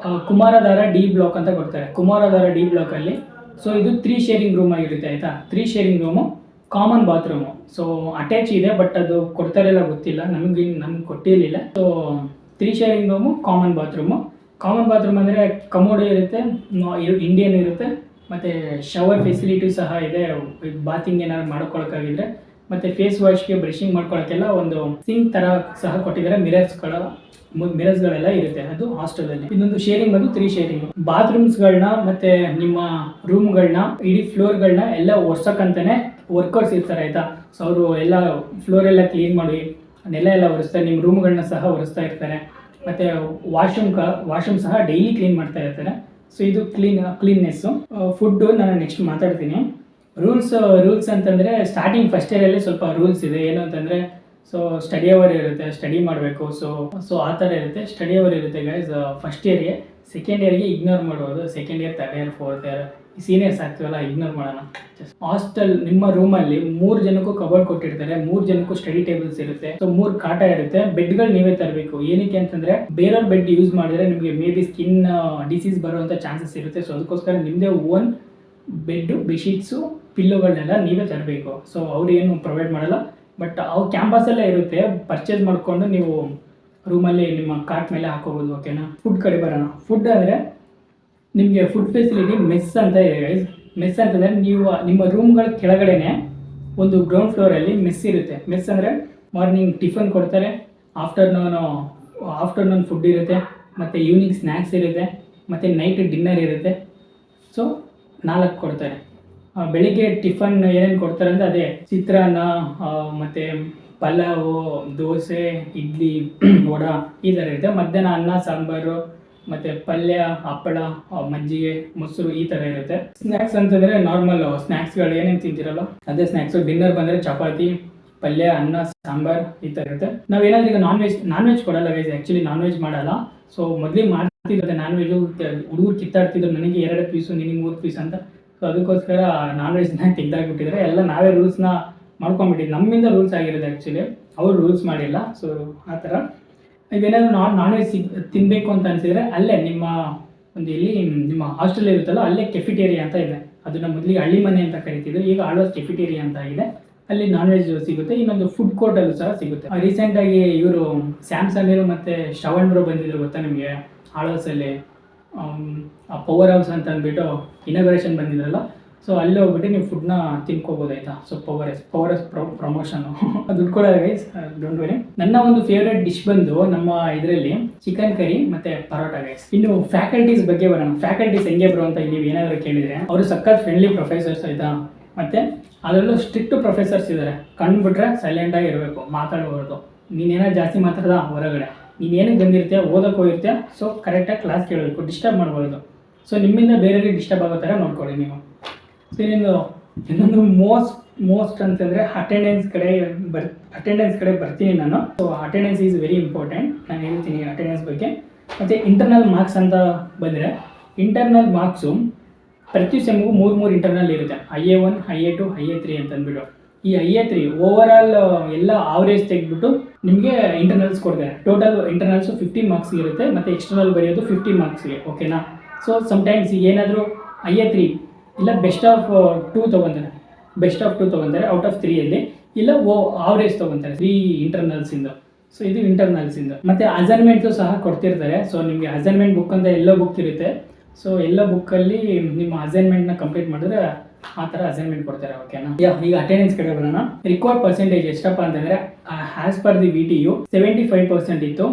A: ಕುಮಾರಧಾರ D ಬ್ಲಾಕ್ ಅಂತ ಕೊಡ್ತಾರೆ. ಕುಮಾರಧಾರ D ಬ್ಲಾಕಲ್ಲಿ ಸೊ ಇದು 3 ಶೇರಿಂಗ್ ರೂಮ್ ಆಗಿರುತ್ತೆ ಆಯಿತಾ. 3 sharing room, common bathroom. So attach ಇದೆ, ಬಟ್ ಅದು ಕೊಡ್ತಾರಿಲ್ಲ ಗೊತ್ತಿಲ್ಲ, ನಮ್ಗೆ ಕೊಟ್ಟಿರಲಿಲ್ಲ. So 3 sharing room, common bathroom ಅಂದರೆ ಕಮೋಡ್ ಇರುತ್ತೆ, ಇಂಡಿಯನ್ ಇರುತ್ತೆ, ಮತ್ತು ಶವರ್ ಫೆಸಿಲಿಟಿ ಸಹ ಇದೆ. ಬಾತಿಂಗ್ ಏನಾದ್ರು ಮಾಡ್ಕೊಳಕ್ಕಾಗಿದ್ರೆ, ಮತ್ತು ಫೇಸ್ ವಾಶ್ಗೆ ಬ್ರಷಿಂಗ್ ಮಾಡ್ಕೊಳಕ್ಕೆಲ್ಲ ಒಂದು ಸಿಂಕ್ ಥರ ಸಹ ಕೊಟ್ಟಿದ್ದಾರೆ. ಮಿರರ್ಸ್ಗಳೆಲ್ಲ ಇರುತ್ತೆ, ಅದು ಹಾಸ್ಟೆಲಲ್ಲಿ. ಇನ್ನೊಂದು ಶೇರಿಂಗ್ ಬಂದು 3 ಶೇರಿಂಗ್. ಬಾತ್ರೂಮ್ಸ್ಗಳನ್ನ ಮತ್ತು ನಿಮ್ಮ ರೂಮ್ಗಳನ್ನ, ಇಡೀ ಫ್ಲೋರ್ಗಳನ್ನ ಎಲ್ಲ ಒರ್ಸಕ್ಕಂತಾನೆ ವರ್ಕರ್ಸ್ ಇರ್ತಾರೆ ಆಯಿತಾ. ಸೊ ಅವರು ಎಲ್ಲ ಫ್ಲೋರೆಲ್ಲ ಕ್ಲೀನ್ ಮಾಡಿ ನೆಲ ಎಲ್ಲ ಒರೆಸ್ತಾರೆ, ನಿಮ್ಮ ರೂಮ್ಗಳನ್ನ ಸಹ ಒರೆಸ್ತಾ ಇರ್ತಾರೆ. ಮತ್ತು ವಾಶ್ರೂಮ್ ಸಹ ಡೈಲಿ ಕ್ಲೀನ್ ಮಾಡ್ತಾ ಇರ್ತಾರೆ. ಸೊ ಇದು ಕ್ಲೀನ್ನೆಸ್ಸು. ಫುಡ್ಡು ನಾನು ನೆಕ್ಸ್ಟ್ ಮಾತಾಡ್ತೀನಿ. ರೂಲ್ಸ್ ಅಂತಂದರೆ ಸ್ಟಾರ್ಟಿಂಗ್ ಫಸ್ಟ್ ಇಯರಲ್ಲಿ ಸ್ವಲ್ಪ ರೂಲ್ಸ್ ಇದೆ. ಏನು ಅಂತಂದರೆ, ಸೊ ಸ್ಟಡಿ ಅವರ್ ಇರುತ್ತೆ, ಸ್ಟಡಿ ಮಾಡಬೇಕು. ಸೊ ಆ ಥರ ಇರುತ್ತೆ, ಸ್ಟಡಿ ಅವರ್ ಇರುತ್ತೆ ಗೈಸ್ ಫಸ್ಟ್ ಇಯರ್ಗೆ. ಸೆಕೆಂಡ್ ಇಯರ್ಗೆ ಇಗ್ನೋರ್ ಮಾಡ್ಬೋದು. Second year, third year, fourth year seniors ಆಗ್ತೀವಲ್ಲ, ಇಗ್ನೋರ್ ಮಾಡೋಣ. ಹಾಸ್ಟೆಲ್ ನಿಮ್ಮ ರೂಮಲ್ಲಿ 3 ಜನಕ್ಕೂ ಕಬೋರ್ಡ್ ಕೊಟ್ಟಿರ್ತಾರೆ, 3 ಜನಕ್ಕೂ ಸ್ಟಡಿ ಟೇಬಲ್ಸ್ ಇರುತ್ತೆ, ಸೊ 3 ಕಾಟ ಇರುತ್ತೆ. ಬೆಡ್ಗಳು ನೀವೇ ತರಬೇಕು. ಏನಕ್ಕೆ ಅಂತಂದ್ರೆ ಬೇರೆಯವ್ರ ಬೆಡ್ ಯೂಸ್ ಮಾಡಿದ್ರೆ ನಿಮಗೆ ಮೇ ಬಿ ಸ್ಕಿನ್ ಡಿಸೀಸ್ ಬರುವಂಥ ಚಾನ್ಸಸ್ ಇರುತ್ತೆ. ಸೊ ಅದಕ್ಕೋಸ್ಕರ ನಿಮ್ಮದೇ ಓನ್ ಬೆಡ್ಡು, ಬೆಡ್ಶೀಟ್ಸು, ಪಿಲ್ಲೋಗಳನ್ನೆಲ್ಲ ನೀವೇ ತರಬೇಕು. ಸೊ ಅವ್ರು ಏನು ಪ್ರೊವೈಡ್ ಮಾಡಲ್ಲ, ಬಟ್ ಅವು ಕ್ಯಾಂಪಸಲ್ಲೇ ಇರುತ್ತೆ. ಪರ್ಚೇಸ್ ಮಾಡಿಕೊಂಡು ನೀವು ರೂಮಲ್ಲಿ ನಿಮ್ಮ ಕಾರ್ಟ್ ಮೇಲೆ ಹಾಕೋಬೋದು. ಓಕೆನಾ. ಫುಡ್ ಕಡೆ ಬರೋಣ. ಫುಡ್ ಅಂದರೆ ನಿಮಗೆ ಫುಡ್ ಫೆಸಿಲಿಟಿ ಮೆಸ್ ಅಂತ ಇದೆ ಗೈಸ್. ಮೆಸ್ ಅಂತಂದರೆ ನೀವು ನಿಮ್ಮ ರೂಮ್ಗಳ ಕೆಳಗಡೆನೆ ಒಂದು ಗ್ರೌಂಡ್ ಫ್ಲೋರಲ್ಲಿ ಮೆಸ್ ಇರುತ್ತೆ. ಮೆಸ್ ಅಂದರೆ ಮಾರ್ನಿಂಗ್ ಟಿಫನ್ ಕೊಡ್ತಾರೆ, ಆಫ್ಟರ್ನೂನ್ ಫುಡ್ ಇರುತ್ತೆ, ಮತ್ತು ಈವ್ನಿಂಗ್ ಸ್ನ್ಯಾಕ್ಸ್ ಇರುತ್ತೆ, ಮತ್ತು ನೈಟ್ ಡಿನ್ನರ್ ಇರುತ್ತೆ. ಸೊ 4 ಕೊಡ್ತಾರೆ. ಬೆಳಿಗ್ಗೆ ಟಿಫನ್ ಏನೇನು ಕೊಡ್ತಾರೆ ಅಂದರೆ ಅದೇ ಚಿತ್ರಾನ್ನ, ಮತ್ತು ಪಲಾವು, ದೋಸೆ, ಇಡ್ಲಿ, ವಡ ಈ ಥರ ಇರುತ್ತೆ. ಮಧ್ಯಾಹ್ನ ಅನ್ನ, ಸಾಂಬಾರು, ಮತ್ತು ಪಲ್ಯ, ಹಪ್ಪಳ, ಮಜ್ಜಿಗೆ, ಮೊಸರು ಈ ಥರ ಇರುತ್ತೆ. ಸ್ನ್ಯಾಕ್ಸ್ ಅಂತಂದರೆ ನಾರ್ಮಲ್ ಸ್ನ್ಯಾಕ್ಸ್ಗಳು ಏನೇನು ತಿಂತಿರಲ್ಲ ಅದೇ ಸ್ನ್ಯಾಕ್ಸು. ಡಿನ್ನರ್ ಬಂದರೆ ಚಪಾತಿ, ಪಲ್ಯ, ಅನ್ನ, ಸಾಂಬಾರು ಈ ಥರ ಇರುತ್ತೆ. ನಾವೇನಾದ್ರೂ ಈಗ ನಾನ್ ವೆಜ್ ಕೊಡಲ್ಲ ಗೈಸ್. ಆ್ಯಕ್ಚುಲಿ ನಾನ್ ವೆಜ್ ಮಾಡಲ್ಲ. ಸೊ ಮೊದಲೇ ಮಾಡ್ತಿದ್ದೆ ನಾನ್ ವೆಜ್ಜು. ಹುಡುಗರು ಕಿತ್ತಾಡ್ತಿದ್ರು, ನನಗೆ 2 ಪೀಸು, ನಿನಗೆ 3 ಪೀಸ್ ಅಂತ. ಸೊ ಅದಕ್ಕೋಸ್ಕರ ನಾನ್ ವೆಜ್ನ ತೆಗ್ದಾಕ್ಬಿಟ್ಟಿದ್ರೆ ಎಲ್ಲ ನಾವೇ ರೂಲ್ಸ್ನ ಮಾಡ್ಕೊಂಡ್ಬಿಟ್ಟಿದ್ದು. ನಮ್ಮಿಂದ ರೂಲ್ಸ್ ಆಗಿರೋದು ಆ್ಯಕ್ಚುಲಿ, ಅವರು ರೂಲ್ಸ್ ಮಾಡಿಲ್ಲ. ಸೊ ಆ ಥರ ನೀವೇನಾದರೂ ನಾನ್ ವೆಜ್ ತಿನ್ನಬೇಕು ಅಂತ ಅನಿಸಿದರೆ ಅಲ್ಲೇ ನಿಮ್ಮ ನಿಮ್ಮ ಹಾಸ್ಟೆಲ್ ಇರುತ್ತಲ್ಲ, ಅಲ್ಲೇ ಕೆಫಿಟೇರಿಯಾ ಅಂತ ಇದೆ. ಅದನ್ನು ಮೊದಲಿಗೆ ಹಳ್ಳಿ ಮನೆ ಅಂತ ಕರಿತಿದ್ರು, ಈಗ ಆಳ್ವಾಸ್ ಕೆಫಿಟೇರಿಯಾ ಅಂತ ಇದೆ. ಅಲ್ಲಿ ನಾನ್ ವೆಜ್ ಸಿಗುತ್ತೆ. ಇನ್ನೊಂದು ಫುಡ್ ಕೋರ್ಟಲ್ಲೂ ಸಹ ಸಿಗುತ್ತೆ. ರೀಸೆಂಟಾಗಿ ಇವರು ಸ್ಯಾಮ್ಸಂಗ್ ಮತ್ತು ಶ್ರವಣ್ ಬ್ರೋ ಬಂದಿದ್ರು ಗೊತ್ತಾ ನಿಮಗೆ ಆಳ್ವಾಸಲ್ಲಿ. ಪವರ್ ಹೌಸ್ ಅಂತ ಅಂದ್ಬಿಟ್ಟು ಇನಾಗ್ರೇಷನ್ ಬಂದಿದ್ರಲ್ಲ. ಸೊ ಅಲ್ಲಿ ಹೋಗ್ಬಿಟ್ಟು ನೀವು ಫುಡ್ನ ತಿನ್ಕೋಬೋದು ಆಯಿತಾ. ಸೊ ಪವರ್ ಎಸ್ ಪ್ರಮೋಷನು ದುಡ್ಡು ಕೊಡೋದು ಗೈಸ್, ಡೋಂಟ್ ವರಿ. ನನ್ನ ಒಂದು ಫೇವ್ರೆಟ್ ಡಿಶ್ ಬಂದು ನಮ್ಮ ಇದರಲ್ಲಿ ಚಿಕನ್ ಕರಿ ಮತ್ತು ಪರೋಟ ಗೈಸ್. ಇನ್ನು ಫ್ಯಾಕಲ್ಟೀಸ್ ಬಗ್ಗೆ ಬರೋಣ. ಫ್ಯಾಕಲ್ಟೀಸ್ ಹೆಂಗೆ ಬರೋ ಅಂತ ನೀವು ಏನಾದರೂ ಕೇಳಿದರೆ, ಅವರು ಸಖತ್ ಫ್ರೆಂಡ್ಲಿ ಪ್ರೊಫೆಸರ್ಸ್ ಆಯಿತಾ. ಮತ್ತು ಅದರಲ್ಲೂ ಸ್ಟ್ರಿಕ್ಟ್ ಪ್ರೊಫೆಸರ್ಸ್ ಇದ್ದಾರೆ. ಕಂಡುಬಿಟ್ರೆ ಸೈಲೆಂಟಾಗಿ ಇರಬೇಕು, ಮಾತಾಡಬಾರ್ದು. ನೀನೇನೋ ಜಾಸ್ತಿ ಮಾತಾಡ್ದ ಹೊರಗಡೆ, ನೀನೇನಕ್ಕೆ ಬಂದಿರ್ತೀಯ, ಓದೋಕೆ ಹೋಗಿರ್ತೀಯ. ಸೊ ಕರೆಕ್ಟಾಗಿ ಕ್ಲಾಸ್ ಕೇಳಬೇಕು, ಡಿಸ್ಟರ್ಬ್ ಮಾಡ್ಬಾರ್ದು. ಸೊ ನಿಮ್ಮಿಂದ ಬೇರೆಯವ್ರಿಗೆ ಡಿಸ್ಟರ್ಬ್ ಆಗೋ ಥರ ನೋಡ್ಕೊಳ್ಳಿ ನೀವು. ಸೊ ಇನ್ನೊಂದು ಮೋಸ್ಟ್ ಅಂತಂದರೆ ಅಟೆಂಡೆನ್ಸ್ ಕಡೆ ಬರ್ತೀನಿ ನಾನು. So attendance is very important. ನಾನು ಹೇಳ್ತೀನಿ ಅಟೆಂಡೆನ್ಸ್ ಬಗ್ಗೆ. ಮತ್ತು ಇಂಟರ್ನಲ್ ಮಾರ್ಕ್ಸ್ ಅಂತ ಬಂದರೆ, ಇಂಟರ್ನಲ್ ಮಾರ್ಕ್ಸು ಪ್ರತಿ ಸೆಮ್ಗೂ 3 ಇಂಟರ್ನಲ್ ಇರುತ್ತೆ. IA1, IA2, IA3 ಅಂತ ಅಂದ್ಬಿಟ್ಟು. ಈ IA3 ಓವರಾಲ್ ಎಲ್ಲ ಆವ್ರೇಜ್ ತೆಗೆದ್ಬಿಟ್ಟು ನಿಮಗೆ ಇಂಟರ್ನಲ್ಸ್ ಕೊಡ್ತಾರೆ. ಟೋಟಲ್ ಇಂಟರ್ನಲ್ಸು 50 ಮಾರ್ಕ್ಸ್ ಇರುತ್ತೆ, ಮತ್ತು ಎಕ್ಸ್ಟರ್ನಲ್ ಬರೆಯೋದು 50 ಮಾರ್ಕ್ಸ್ಗೆ. ಓಕೆನಾ. ಸೊ ಸಮ್ಟೈಮ್ಸ್ ಏನಾದರೂ IA3 ಇಲ್ಲ ಬೆಸ್ಟ್ ಆಫ್ 2 ತೊಗೊತಾರೆ ಔಟ್ ಆಫ್ 3 ಇಲ್ಲ ಆವ್ರೇಜ್ ತೊಗೊತಾರೆ 3 ಇಂಟರ್ನಲ್ಸಿಂದ. ಸೊ ಇದು ಇಂಟರ್ನಲ್ಸಿಂದ. ಮತ್ತು ಅಸೈನ್ಮೆಂಟು ಸಹ ಕೊಡ್ತಿರ್ತಾರೆ. ಸೊ ನಿಮಗೆ ಅಸೈನ್ಮೆಂಟ್ ಬುಕ್ ಅಂತ ಎಲ್ಲ ಬುಕ್ ಇರುತ್ತೆ. ಸೊ ಎಲ್ಲ ಬುಕ್ಕಲ್ಲಿ ನಿಮ್ಮ ಅಸೈನ್ಮೆಂಟ್ನ ಕಂಪ್ಲೀಟ್ ಮಾಡಿದ್ರೆ ಆ ಥರ ಅಸೈನ್ಮೆಂಟ್ ಕೊಡ್ತಾರೆ. ಓಕೆನಾ. ಈಗ ಅಟೆಂಡೆನ್ಸ್ ಕಡೆ ಬರೋಣ. ರಿಕ್ವೈರ್ಡ್ ಪರ್ಸೆಂಟೇಜ್ ಎಷ್ಟಪ್ಪ ಅಂತಂದರೆ, ಆ್ಯಸ್ ಪರ್ ದಿ VTU 75% ಇತ್ತು.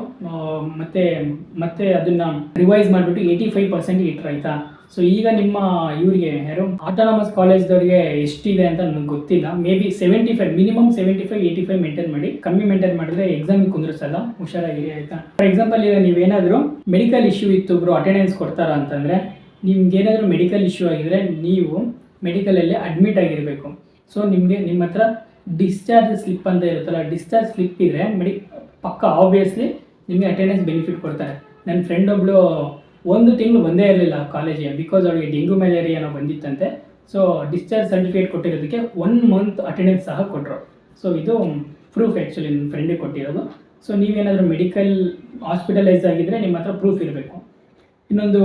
A: ಮತ್ತೆ ಅದನ್ನು ರಿವೈಸ್ ಮಾಡಿಬಿಟ್ಟು 85% ಇಟ್ಟರು ಆಯಿತಾ. ಸೊ ಈಗ ನಿಮ್ಮ ಇವರಿಗೆ ಯಾರು ಆಟೋನಮಸ್ ಕಾಲೇಜ್ದವ್ರಿಗೆ ಎಷ್ಟಿದೆ ಅಂತ ನನಗೆ ಗೊತ್ತಿಲ್ಲ. ಮೇ ಬಿ 75, ಮಿನಿಮಮ್ 75, 85 ಮೇಂಟೈನ್ ಮಾಡಿ. ಕಮ್ಮಿ ಮೇಂಟೈನ್ ಮಾಡಿದ್ರೆ ಎಕ್ಸಾಮಿಗೆ ಕುಂದ್ರಿಸಲ್ಲ, ಹುಷಾರಾಗಿರಿ ಆಯಿತಾ. ಫಾರ್ ಎಕ್ಸಾಂಪಲ್ ಈಗ ನೀವೇನಾದರೂ ಮೆಡಿಕಲ್ ಇಶ್ಯೂ ಇತ್ತು ಬ್ರೋ, ಅಟೆಂಡೆನ್ಸ್ ಕೊಡ್ತಾರಾ ಅಂತಂದರೆ, ನಿಮ್ಗೇನಾದರೂ ಮೆಡಿಕಲ್ ಇಶ್ಯೂ ಆಗಿದರೆ ನೀವು ಮೆಡಿಕಲಲ್ಲಿ ಅಡ್ಮಿಟ್ ಆಗಿರಬೇಕು. ಸೊ ನಿಮ್ಮ ಹತ್ರ ಡಿಸ್ಚಾರ್ಜ್ ಸ್ಲಿಪ್ ಅಂತ ಇರುತ್ತಲ್ಲ, ಡಿಸ್ಚಾರ್ಜ್ ಸ್ಲಿಪ್ ಇದ್ದರೆ ಪಕ್ಕ ಆಬ್ವಿಯಸ್ಲಿ ನಿಮಗೆ ಅಟೆಂಡೆನ್ಸ್ ಬೆನಿಫಿಟ್ ಕೊಡ್ತಾರೆ. ನನ್ನ ಫ್ರೆಂಡ್ ಒಬ್ಬಳು 1 ತಿಂಗಳು ಬಂದೇ ಇರಲಿಲ್ಲ ಕಾಲೇಜಿಗೆ, ಬಿಕಾಸ್ ಅವಳಿಗೆ ಡೆಂಗು ಮ್ಯಾಲೇರಿಯಾ ಏನೋ ಬಂದಿತ್ತಂತೆ. ಸೊ ಡಿಸ್ಚಾರ್ಜ್ ಸರ್ಟಿಫಿಕೇಟ್ ಕೊಟ್ಟಿರೋದಕ್ಕೆ 1 ಮಂತ್ ಅಟೆಂಡೆನ್ಸ್ ಸಹ ಕೊಟ್ಟರು. ಸೊ ಇದು ಪ್ರೂಫ್ ಆ್ಯಕ್ಚುಲಿ ನನ್ನ ಫ್ರೆಂಡಿಗೆ ಕೊಟ್ಟಿರೋದು. ಸೊ ನೀವೇನಾದರೂ ಮೆಡಿಕಲ್ ಹಾಸ್ಪಿಟಲೈಸ್ ಆಗಿದ್ದರೆ ನಿಮ್ಮ ಹತ್ರ ಪ್ರೂಫ್ ಇರಬೇಕು. ಇನ್ನೊಂದು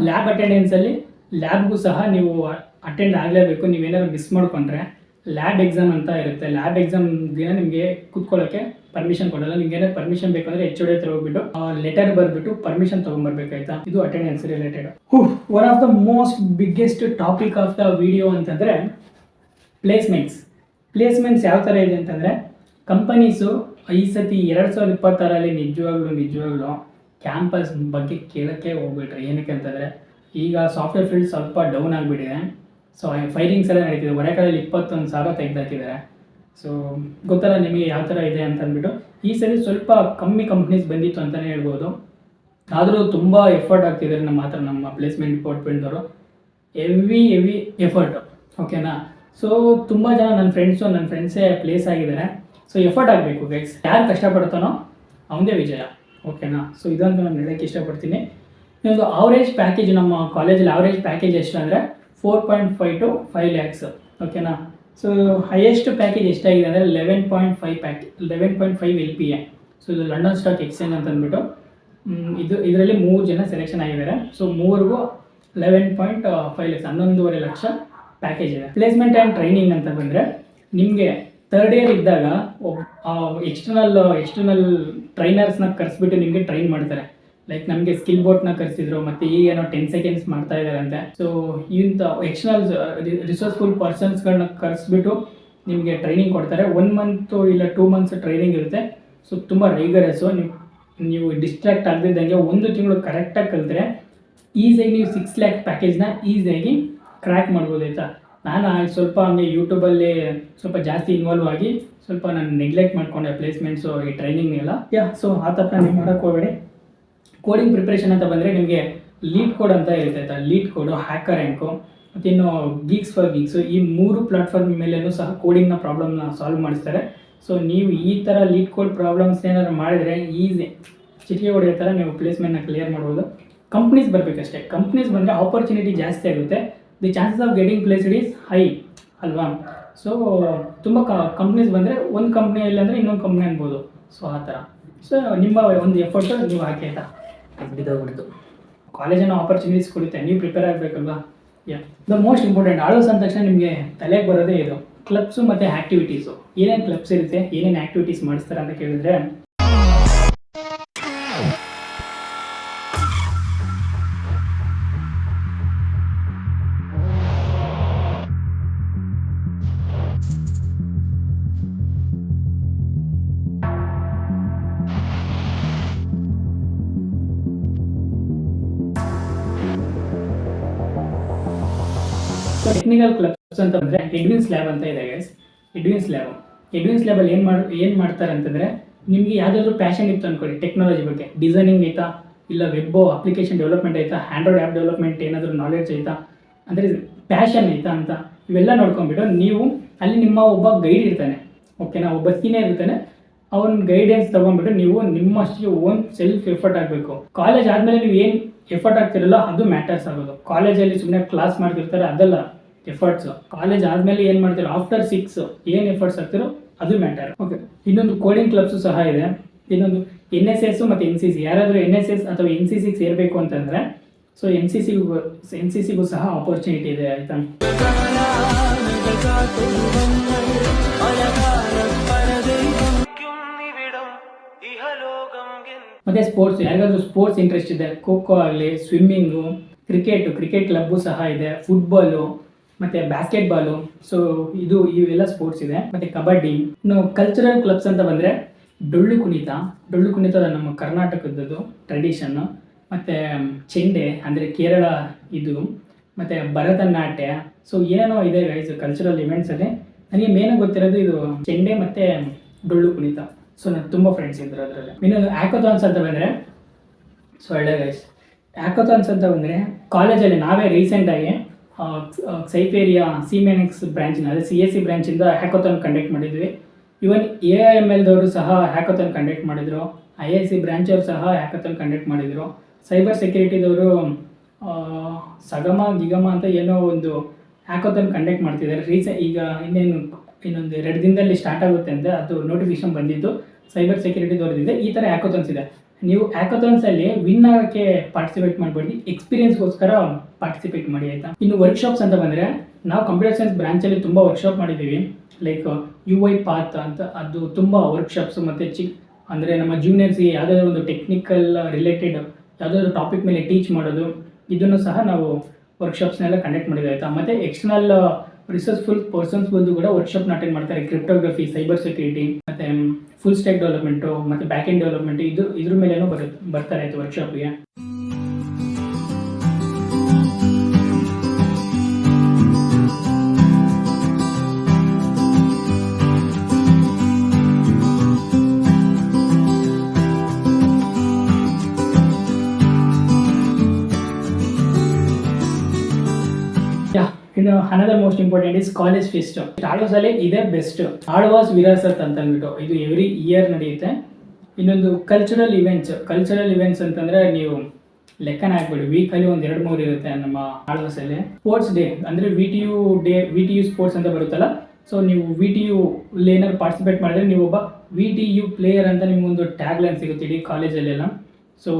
A: ಲ್ಯಾಬ್ ಅಟೆಂಡೆನ್ಸಲ್ಲಿ ಲ್ಯಾಬ್ಗೂ ಸಹ ನೀವು ಅಟೆಂಡ್ ಆಗಲೇಬೇಕು. ನೀವೇನಾದ್ರು ಮಿಸ್ ಮಾಡಿಕೊಂಡ್ರೆ ಲ್ಯಾಬ್ ಎಕ್ಸಾಮ್ ಅಂತ ಇರುತ್ತೆ. ಲ್ಯಾಬ್ ಎಕ್ಸಾಮ್ ದಿನ ನಿಮಗೆ ಕೂತ್ಕೊಳ್ಳೋಕ್ಕೆ ಪರ್ಮಿಷನ್ ಕೊಡಲ್ಲ. ನಿಮ್ಗೆ ಏನಾದ್ರು ಪರ್ಮಿಷನ್ ಬೇಕಂದ್ರೆ HOD ಹತ್ರ ಹೋಗ್ಬಿಟ್ಟು ಲೆಟರ್ ಬರೆದ್ಬಿಟ್ಟು ಪರ್ಮಿಷನ್ ತೊಗೊಂಬರ್ಬೇಕಾಯ್ತಾ. ಇದು attendance related. One of the most biggest topic of the video ಅಂತಂದರೆ ಪ್ಲೇಸ್ಮೆಂಟ್ಸ್ ಯಾವ ಥರ ಇದೆ ಅಂತಂದರೆ, ಕಂಪನೀಸು ಈ ಸತಿ 2026 ನಿಜವಾಗ್ಲೂ ಕ್ಯಾಂಪಸ್ ಬಗ್ಗೆ ಕೇಳೋಕ್ಕೆ ಹೋಗ್ಬಿಟ್ರೆ. ಏನಕ್ಕೆ ಅಂತಂದರೆ ಈಗ ಸಾಫ್ಟ್ವೇರ್ ಫೀಲ್ಡ್ ಸ್ವಲ್ಪ ಡೌನ್ ಆಗಿಬಿಟ್ಟಿದೆ. ಸೊ ಫೈರಿಂಗ್ಸ್ ಎಲ್ಲ ನಡೀತಿದೆ. ಹೊರಗಡೆಯಲ್ಲಿ 21,000 ತೆಗೆದಾಕಿದ್ದಾರೆ. ಸೊ ಗೊತ್ತಲ್ಲ ನಿಮಗೆ ಯಾವ ಥರ ಇದೆ ಅಂತ ಅಂದ್ಬಿಟ್ಟು. ಈ ಸರಿ ಸ್ವಲ್ಪ ಕಮ್ಮಿ ಕಂಪ್ನೀಸ್ ಬಂದಿತ್ತು ಅಂತಲೇ ಹೇಳ್ಬೋದು. ಆದರೂ ತುಂಬ ಎಫರ್ಟ್ ಆಗ್ತಿದ್ದಾರೆ ನಮ್ಮ ಪ್ಲೇಸ್ಮೆಂಟ್ ಡಿಪಾರ್ಟ್ಮೆಂಟ್ದವರು. Heavy effort. ಓಕೆನಾ. ಸೊ ತುಂಬ ಜನ ನನ್ನ ಫ್ರೆಂಡ್ಸೇ ಪ್ಲೇಸ್ ಆಗಿದ್ದಾರೆ. ಸೊ ಎಫರ್ಟ್ ಆಗಬೇಕು ಗೈಸ್. ಯಾರು ಕಷ್ಟಪಡ್ತಾನೋ ಅವನದೇ ವಿಜಯ. ಓಕೆನಾ. ಸೊ ಇದಂತೂ ನಾನು ಹೇಳೋಕ್ಕೆ ಇಷ್ಟಪಡ್ತೀನಿ. ಇನ್ನೊಂದು ಅವರೇಜ್ ಪ್ಯಾಕೇಜ್ ನಮ್ಮ ಕಾಲೇಜಲ್ಲಿ ಅವರೇಜ್ ಪ್ಯಾಕೇಜ್ ಎಷ್ಟು ಅಂದರೆ 4.5 to 5 lakhs. ಓಕೆನಾ. ಸೊ ಹೈಯೆಸ್ಟ್ ಪ್ಯಾಕೇಜ್ ಎಷ್ಟಾಗಿದೆ ಅಂದರೆ 11.5 LPA. ಸೊ ಇದು ಲಂಡನ್ ಸ್ಟಾಕ್ ಎಕ್ಸ್ಚೇಂಜ್ ಅಂತ ಅಂದ್ಬಿಟ್ಟು ಇದರಲ್ಲಿ 3 ಜನ ಸೆಲೆಕ್ಷನ್ ಆಗಿದ್ದಾರೆ. ಸೊ ಮೂರಿಗೂ 11.5 lakhs 11.5 ಲಕ್ಷ ಪ್ಯಾಕೇಜ್ ಇದೆ. ಪ್ಲೇಸ್ಮೆಂಟ್ ಆ್ಯಂಡ್ ಟ್ರೈನಿಂಗ್ ಅಂತ ಬಂದರೆ ನಿಮಗೆ ಥರ್ಡ್ ಇಯರ್ ಇದ್ದಾಗ ಎಕ್ಸ್ಟರ್ನಲ್ ಟ್ರೈನರ್ಸ್ನ ಕರೆಸ್ಬಿಟ್ಟು ನಿಮಗೆ ಟ್ರೈನ್ ಮಾಡ್ತಾರೆ. ಲೈಕ್ ನಮಗೆ ಸ್ಕಿಲ್ ಬೋಟ್ನ ಕರೆಸಿದ್ರು, ಮತ್ತು ಈಗೇನೋ 10 seconds ಮಾಡ್ತಾ ಇದ್ದಾರಂತೆ. ಸೊ ಇಂಥ ಎಕ್ಸ್ಟರ್ನಲ್ ರಿಸೋರ್ಸ್ಫುಲ್ ಪರ್ಸನ್ಸ್ಗಳನ್ನ ಕರೆಸ್ಬಿಟ್ಟು ನಿಮಗೆ ಟ್ರೈನಿಂಗ್ ಕೊಡ್ತಾರೆ. 1 month ಇಲ್ಲ 2 months ಟ್ರೈನಿಂಗ್ ಇರುತ್ತೆ. ಸೊ ತುಂಬ ರೈಗರಸ್ಸು. ನೀವು ಡಿಸ್ಟ್ರಾಕ್ಟ್ ಆಗದಿದ್ದಂಗೆ 1 ತಿಂಗಳು ಕರೆಕ್ಟಾಗಿ ಕಲಿತ್ರೆ ಈಸಿಯಾಗಿ ನೀವು 6 lakh ಪ್ಯಾಕೇಜ್ನ ಈಸಿಯಾಗಿ ಕ್ರ್ಯಾಕ್ ಮಾಡ್ಬೋದು ಆಯಿತಾ. ನಾನು ಸ್ವಲ್ಪ ಹಂಗೆ ಯೂಟ್ಯೂಬಲ್ಲಿ ಸ್ವಲ್ಪ ಜಾಸ್ತಿ ಇನ್ವಾಲ್ವ್ ಆಗಿ ಸ್ವಲ್ಪ ನಾನು ನೆಗ್ಲೆಕ್ಟ್ ಮಾಡ್ಕೊಂಡೆ ಪ್ಲೇಸ್ಮೆಂಟ್ಸು ಈ ಟ್ರೈನಿಂಗ್ನೆಲ್ಲ. ಸೊ ಆ ತಪ್ಪು ನೀವು ಮಾಡೋಕ್ಕೆ ಹೋಗಬೇಡಿ. ಕೋಡಿಂಗ್ ಪ್ರಿಪ್ರೇಷನ್ ಅಂತ ಬಂದರೆ ನಿಮಗೆ ಲೀಡ್ ಕೋಡ್ ಅಂತ ಇರುತ್ತೆ ಆಯಿತಾ. ಲೀಡ್ ಕೋಡು, ಹ್ಯಾಕರ್ ರ್ಯಾಂಕು ಮತ್ತು ಇನ್ನು ಗೀಕ್ಸ್ ಫಾರ್ ಗೀಕ್ಸು, ಈ 3 ಪ್ಲಾಟ್ಫಾರ್ಮ್ ಮೇಲೇನೂ ಸಹ ಕೋಡಿಂಗ್ನ ಪ್ರಾಬ್ಲಮ್ನ ಸಾಲ್ವ್ ಮಾಡಿಸ್ತಾರೆ. ಸೊ ನೀವು ಈ ಥರ ಲೀಡ್ ಕೋಡ್ ಪ್ರಾಬ್ಲಮ್ಸ್ ಏನಾದ್ರು ಮಾಡಿದರೆ ಈಸಿ ಚಿಟಿಕೆ ಹೊಡೆಯೋ ಥರ ನೀವು ಪ್ಲೇಸ್ಮೆಂಟ್ನ ಕ್ಲಿಯರ್ ಮಾಡ್ಬೋದು. ಕಂಪ್ನೀಸ್ ಬರಬೇಕಷ್ಟೇ. ಕಂಪ್ನೀಸ್ ಬಂದರೆ ಆಪರ್ಚುನಿಟಿ ಜಾಸ್ತಿ ಆಗುತ್ತೆ. The chances of getting placed is high ಅಲ್ವಾ. ಸೊ ತುಂಬ ಕಂಪ್ನೀಸ್ ಬಂದರೆ ಒಂದು ಕಂಪ್ನಿ ಇಲ್ಲಾಂದರೆ ಇನ್ನೊಂದು ಕಂಪ್ನಿ ಅನ್ಬೋದು. ಸೊ ಆ ಥರ. ಸೊ ನಿಮ್ಮ ಒಂದು ಎಫರ್ಟು ನೀವು ಹಾಕಿ ಆಯಿತಾ. ಬಿದ್ದೋಗ್ಬಿಡ್ತು. ಕಾಲೇಜನ್ನು ಆಪರ್ಚುನಿಟೀಸ್ ಕೊಡುತ್ತೆ, ನೀವು ಪ್ರಿಪೇರ್ ಆಗಬೇಕಲ್ವಾ. ದ ಮೋಸ್ಟ್ ಇಂಪಾರ್ಟೆಂಟ್ ಆಳ್ವಾಸ್ ಅಂದ ತಕ್ಷಣ ನಿಮಗೆ ತಲೆಗೆ ಬರೋದೇ ಇದು ಕ್ಲಬ್ಸು ಮತ್ತು ಆ್ಯಕ್ಟಿವಿಟೀಸು. ಏನೇನು ಕ್ಲಬ್ಸ್ ಇರುತ್ತೆ, ಏನೇನು ಆ್ಯಕ್ಟಿವಿಟೀಸ್ ಮಾಡಿಸ್ತಾರೆ ಅಂತ ಕೇಳಿದ್ರೆ, ಟೆಕ್ನಿಕಲ್ ಕ್ಲಬ್ಸ್ ಅಂತ ಬಂದರೆ ಎಡ್ವಿನ್ಸ್ ಲ್ಯಾಬ್ ಅಂತ ಇದೆ ಗೈಸ್. ಎಡ್ವಿನ್ಸ್ ಲ್ಯಾಬಲ್ಲಿ ಏನು ಮಾಡ್ತಾರೆ ಅಂತಂದರೆ, ನಿಮಗೆ ಯಾವುದಾದ್ರೂ ಪ್ಯಾಷನ್ ಇತ್ತು ಅಂದ್ಕೊಳ್ಳಿ ಟೆಕ್ನಾಲಜಿ ಬಗ್ಗೆ, ಡಿಸೈನಿಂಗ್ ಐತಾ, ಇಲ್ಲ ವೆಬ್ ಅಪ್ಲಿಕೇಶನ್ ಡೆವಲಪ್ಮೆಂಟ್ ಐತಾ, ಆ್ಯಂಡ್ರಾಯ್ಡ್ ಆ್ಯಪ್ ಡೆವಲಪ್ಮೆಂಟ್ ಏನಾದರೂ ನಾಲೆಡ್ಜ್ ಐತಾ, ಅಂದರೆ ಪ್ಯಾಷನ್ ಐತಾ ಅಂತ ಇವೆಲ್ಲ ನೋಡ್ಕೊಂಡ್ಬಿಟ್ಟು ನೀವು ಅಲ್ಲಿ ನಿಮ್ಮ ಒಬ್ಬ ಗೈಡ್ ಇರ್ತಾನೆ. ಓಕೆನಾ. ಒಬ್ಬ ಸೀನಿಯರ್ ಇರ್ತಾನೆ. ಅವನ ಗೈಡೆನ್ಸ್ ತೊಗೊಂಡ್ಬಿಟ್ಟು ನೀವು ನಿಮ್ಮಷ್ಟು ಓನ್ ಸೆಲ್ಫ್ ಎಫರ್ಟ್ ಆಗಬೇಕು. ಕಾಲೇಜ್ ಆದಮೇಲೆ ನೀವು ಏನು ಎಫರ್ಟ್ ಆಗ್ತಿರಲ್ಲ ಅದು ಮ್ಯಾಟರ್ಸ್ ಆಗೋದು. ಕಾಲೇಜಲ್ಲಿ ಸುಮ್ಮನೆ ಕ್ಲಾಸ್ ಮಾಡ್ತಿರ್ತಾರೆ ಅದೆಲ್ಲ ಎಫರ್ಟ್ಸು. ಕಾಲೇಜ್ ಆದಮೇಲೆ ಏನು ಮಾಡ್ತೀರೋ ಆಫ್ಟರ್ 6 ಏನು ಎಫರ್ಟ್ಸ್ ಆಗ್ತಿರೋ ಅದು ಮ್ಯಾಟರ್. ಓಕೆ. ಇನ್ನೊಂದು ಕೋಡಿಂಗ್ ಕ್ಲಬ್ಸು ಸಹ ಇದೆ. ಇನ್ನೊಂದು NSS ಮತ್ತು NCC. ಯಾರಾದರೂ NSS ಅಥವಾ NCC ಸೇರಬೇಕು ಅಂತಂದರೆ ಸೊ NCCಗೂ ಸಹ ಆಪರ್ಚುನಿಟಿ ಇದೆ ಆಯಿತಾ. ಮತ್ತು ಸ್ಪೋರ್ಟ್ಸ್, ಯಾರಿಗಾದ್ರೂ ಸ್ಪೋರ್ಟ್ಸ್ ಇಂಟ್ರೆಸ್ಟ್ ಇದೆ, ಖೋಖೋ ಆಗಲಿ, ಸ್ವಿಮ್ಮಿಂಗು, ಕ್ರಿಕೆಟ್ ಕ್ಲಬ್ಬು ಸಹ ಇದೆ, ಫುಟ್ಬಾಲು ಮತ್ತು ಬ್ಯಾಸ್ಕೆಟ್ಬಾಲು. ಸೊ ಇವೆಲ್ಲ ಸ್ಪೋರ್ಟ್ಸ್ ಇದೆ. ಮತ್ತು ಕಬಡ್ಡಿ. ಇನ್ನು ಕಲ್ಚರಲ್ ಕ್ಲಬ್ಸ್ ಅಂತ ಬಂದರೆ ಡೊಳ್ಳು ಕುಣಿತ ನಮ್ಮ ಕರ್ನಾಟಕದ್ದು ಟ್ರೆಡಿಷನ್ನು. ಮತ್ತು ಚೆಂಡೆ ಅಂದರೆ ಕೇರಳ ಇದು, ಮತ್ತು ಭರತನಾಟ್ಯ. ಸೊ ಏನೇನೋ ಇದೆ ಗೈಸ್ ಕಲ್ಚರಲ್ ಇವೆಂಟ್ಸಲ್ಲಿ. ನನಗೆ ಮೇನಾಗಿ ಗೊತ್ತಿರೋದು ಇದು ಚೆಂಡೆ ಮತ್ತು ಡೊಳ್ಳು ಕುಣಿತ. ಸೊ ನನಗೆ ತುಂಬ ಫ್ರೆಂಡ್ಸ್ ಇದ್ದರು ಅದರಲ್ಲಿ. ಇನ್ನೊಂದು ಆ್ಯಕೋಥಾನ್ಸ್ ಅಂತ ಬಂದರೆ, ಸೊ ಒಳ್ಳೆ ಗೈಸ್ ಆ್ಯಕೋಥಾನ್ಸ್ ಅಂತ ಬಂದರೆ ಕಾಲೇಜಲ್ಲಿ ನಾವೇ ರೀಸೆಂಟಾಗಿ ಸೈಫೇರಿಯಾ ಸಿಮೆನೆಕ್ಸ್ ಬ್ರ್ಯಾಂಚಿನ ಅದೇ CSC ಬ್ರ್ಯಾಂಚಿಂದ ಹ್ಯಾಕೋಥಾನ್ ಕಂಡಕ್ಟ್ ಮಾಡಿದ್ವಿ. ಇವನ್ AIMLದವರು ಸಹ ಹ್ಯಾಕೋಥಾನ್ ಕಂಡಕ್ಟ್ ಮಾಡಿದರು. IIC ಬ್ರ್ಯಾಂಚವ್ರು ಸಹ ಹ್ಯಾಕೋಥಾನ್ ಕಂಡಕ್ಟ್ ಮಾಡಿದರು. ಸೈಬರ್ ಸೆಕ್ಯೂರಿಟಿದವರು ಸಗಮ ಗಿಗಮ ಅಂತ ಏನೋ ಒಂದು ಹ್ಯಾಕೋಥಾನ್ ಕಂಡಕ್ಟ್ ಮಾಡ್ತಿದ್ದಾರೆ. ಈಗ ಇನ್ನೊಂದು 2 ದಿನದಲ್ಲಿ ಸ್ಟಾರ್ಟ್ ಆಗುತ್ತೆ ಅಂತ ಅದು ನೋಟಿಫಿಕೇಶನ್ ಬಂದಿದ್ದು ಸೈಬರ್ ಸೆಕ್ಯೂರಿಟಿದವ್ರದ್ದಿದೆ. ಈ ಥರ ಹ್ಯಾಕೋಥಾನ್ಸ್ ಇದೆ. ನೀವು ಹ್ಯಾಕೋಥಾನ್ಸಲ್ಲಿ ವಿನ್ ಆಗೋಕ್ಕೆ ಪಾರ್ಟಿಸಿಪೇಟ್ ಮಾಡಬೇಡಿ, ಎಕ್ಸ್ಪೀರಿಯನ್ಸ್ಗೋಸ್ಕರ ಪಾರ್ಟಿಸಿಪೇಟ್ ಮಾಡಿ ಆಯಿತಾ. ಇನ್ನು ವರ್ಕ್ಶಾಪ್ಸ್ ಅಂತ ಬಂದರೆ ನಾವು ಕಂಪ್ಯೂಟರ್ ಸೈನ್ಸ್ ಬ್ರಾಂಚಲ್ಲಿ ತುಂಬ ವರ್ಕ್ಶಾಪ್ ಮಾಡಿದ್ದೀವಿ. ಲೈಕ್ UI ಪಾತ್ ಅಂತ ಅದು ತುಂಬ ವರ್ಕ್ಶಾಪ್ಸು. ಮತ್ತು ಅಂದರೆ ನಮ್ಮ ಜೂನಿಯರ್ಸ್ಗೆ ಯಾವುದಾದ್ರೂ ಒಂದು ಟೆಕ್ನಿಕಲ್ ರಿಲೇಟೆಡ್ ಯಾವುದಾದ್ರೂ ಟಾಪಿಕ್ ಮೇಲೆ ಟೀಚ್ ಮಾಡೋದು, ಇದನ್ನು ಸಹ ನಾವು ವರ್ಕ್ಶಾಪ್ಸ್ನೆಲ್ಲ ಕಂಡಕ್ಟ್ ಮಾಡಿದ್ದೀವಿ ಆಯಿತಾ. ಮತ್ತು ಎಕ್ಸ್ಟರ್ನಲ್ ರಿಸರ್ಚ್ಫುಲ್ ಪರ್ಸನ್ಸ್ ಬಂದು ಕೂಡ ವರ್ಕ್ಶಾಪ್ನ ಅಟೆಂಡ್ ಮಾಡ್ತಾರೆ. ಕ್ರಿಪ್ಟೋಗ್ರಫಿ, ಸೈಬರ್ ಸೆಕ್ಯೂರಿಟಿ, ಮತ್ತು ಫುಲ್ ಸ್ಟ್ಯಾಕ್ ಡೆವಲಪ್ಮೆಂಟು ಮತ್ತು ಬ್ಯಾಕ್ ಎಂಡ್ ಡೆವಲಪ್ಮೆಂಟು ಇದ್ರ ಮೇಲೇನೂ ಬರ್ತಾರೆ ಆಯಿತು ವರ್ಕ್ಶಾಪ್ಗೆ. ಇನ್ನು another most important is college feast. ಆಳ್ವಾಸಲ್ಲಿ ಇದೇ ಬೆಸ್ಟ್. ಆಳ್ವಾಸ್ ವಿರಾಸತ್ ಅಂತ ಅಂದ್ಬಿಟ್ಟು ಇದು ಎವ್ರಿ ಇಯರ್ ನಡೆಯುತ್ತೆ. ಇನ್ನೊಂದು ಕಲ್ಚರಲ್ ಇವೆಂಟ್ಸ್ ಅಂತಂದರೆ ನೀವು ಲೆಕ್ಕನ ಹಾಕ್ಬೇಡಿ. ವೀಕಲ್ಲಿ ಒಂದು 2-3 ಇರುತ್ತೆ ನಮ್ಮ ಆಳ್ವಾಸಲ್ಲಿ. ಸ್ಪೋರ್ಟ್ಸ್ ಡೇ ಅಂದರೆ ವಿ ಟಿ ಯು ಸ್ಪೋರ್ಟ್ಸ್ ಅಂತ ಬರುತ್ತಲ್ಲ, ಸೊ ನೀವು ವಿ ಟಿ ಯು ಏನಾದ್ರು ಪಾರ್ಟಿಸಿಪೇಟ್ ಮಾಡಿದ್ರೆ ನೀವು ಒಬ್ಬ ವಿ ಟಿ ಯು ಪ್ಲೇಯರ್ ಅಂತ ನಿಮಗೊಂದು ಟ್ಯಾಗ್ ಲೈನ್ ಸಿಗುತ್ತೆ ಇಡೀ ಕಾಲೇಜಲ್ಲೆಲ್ಲ. ಸೊ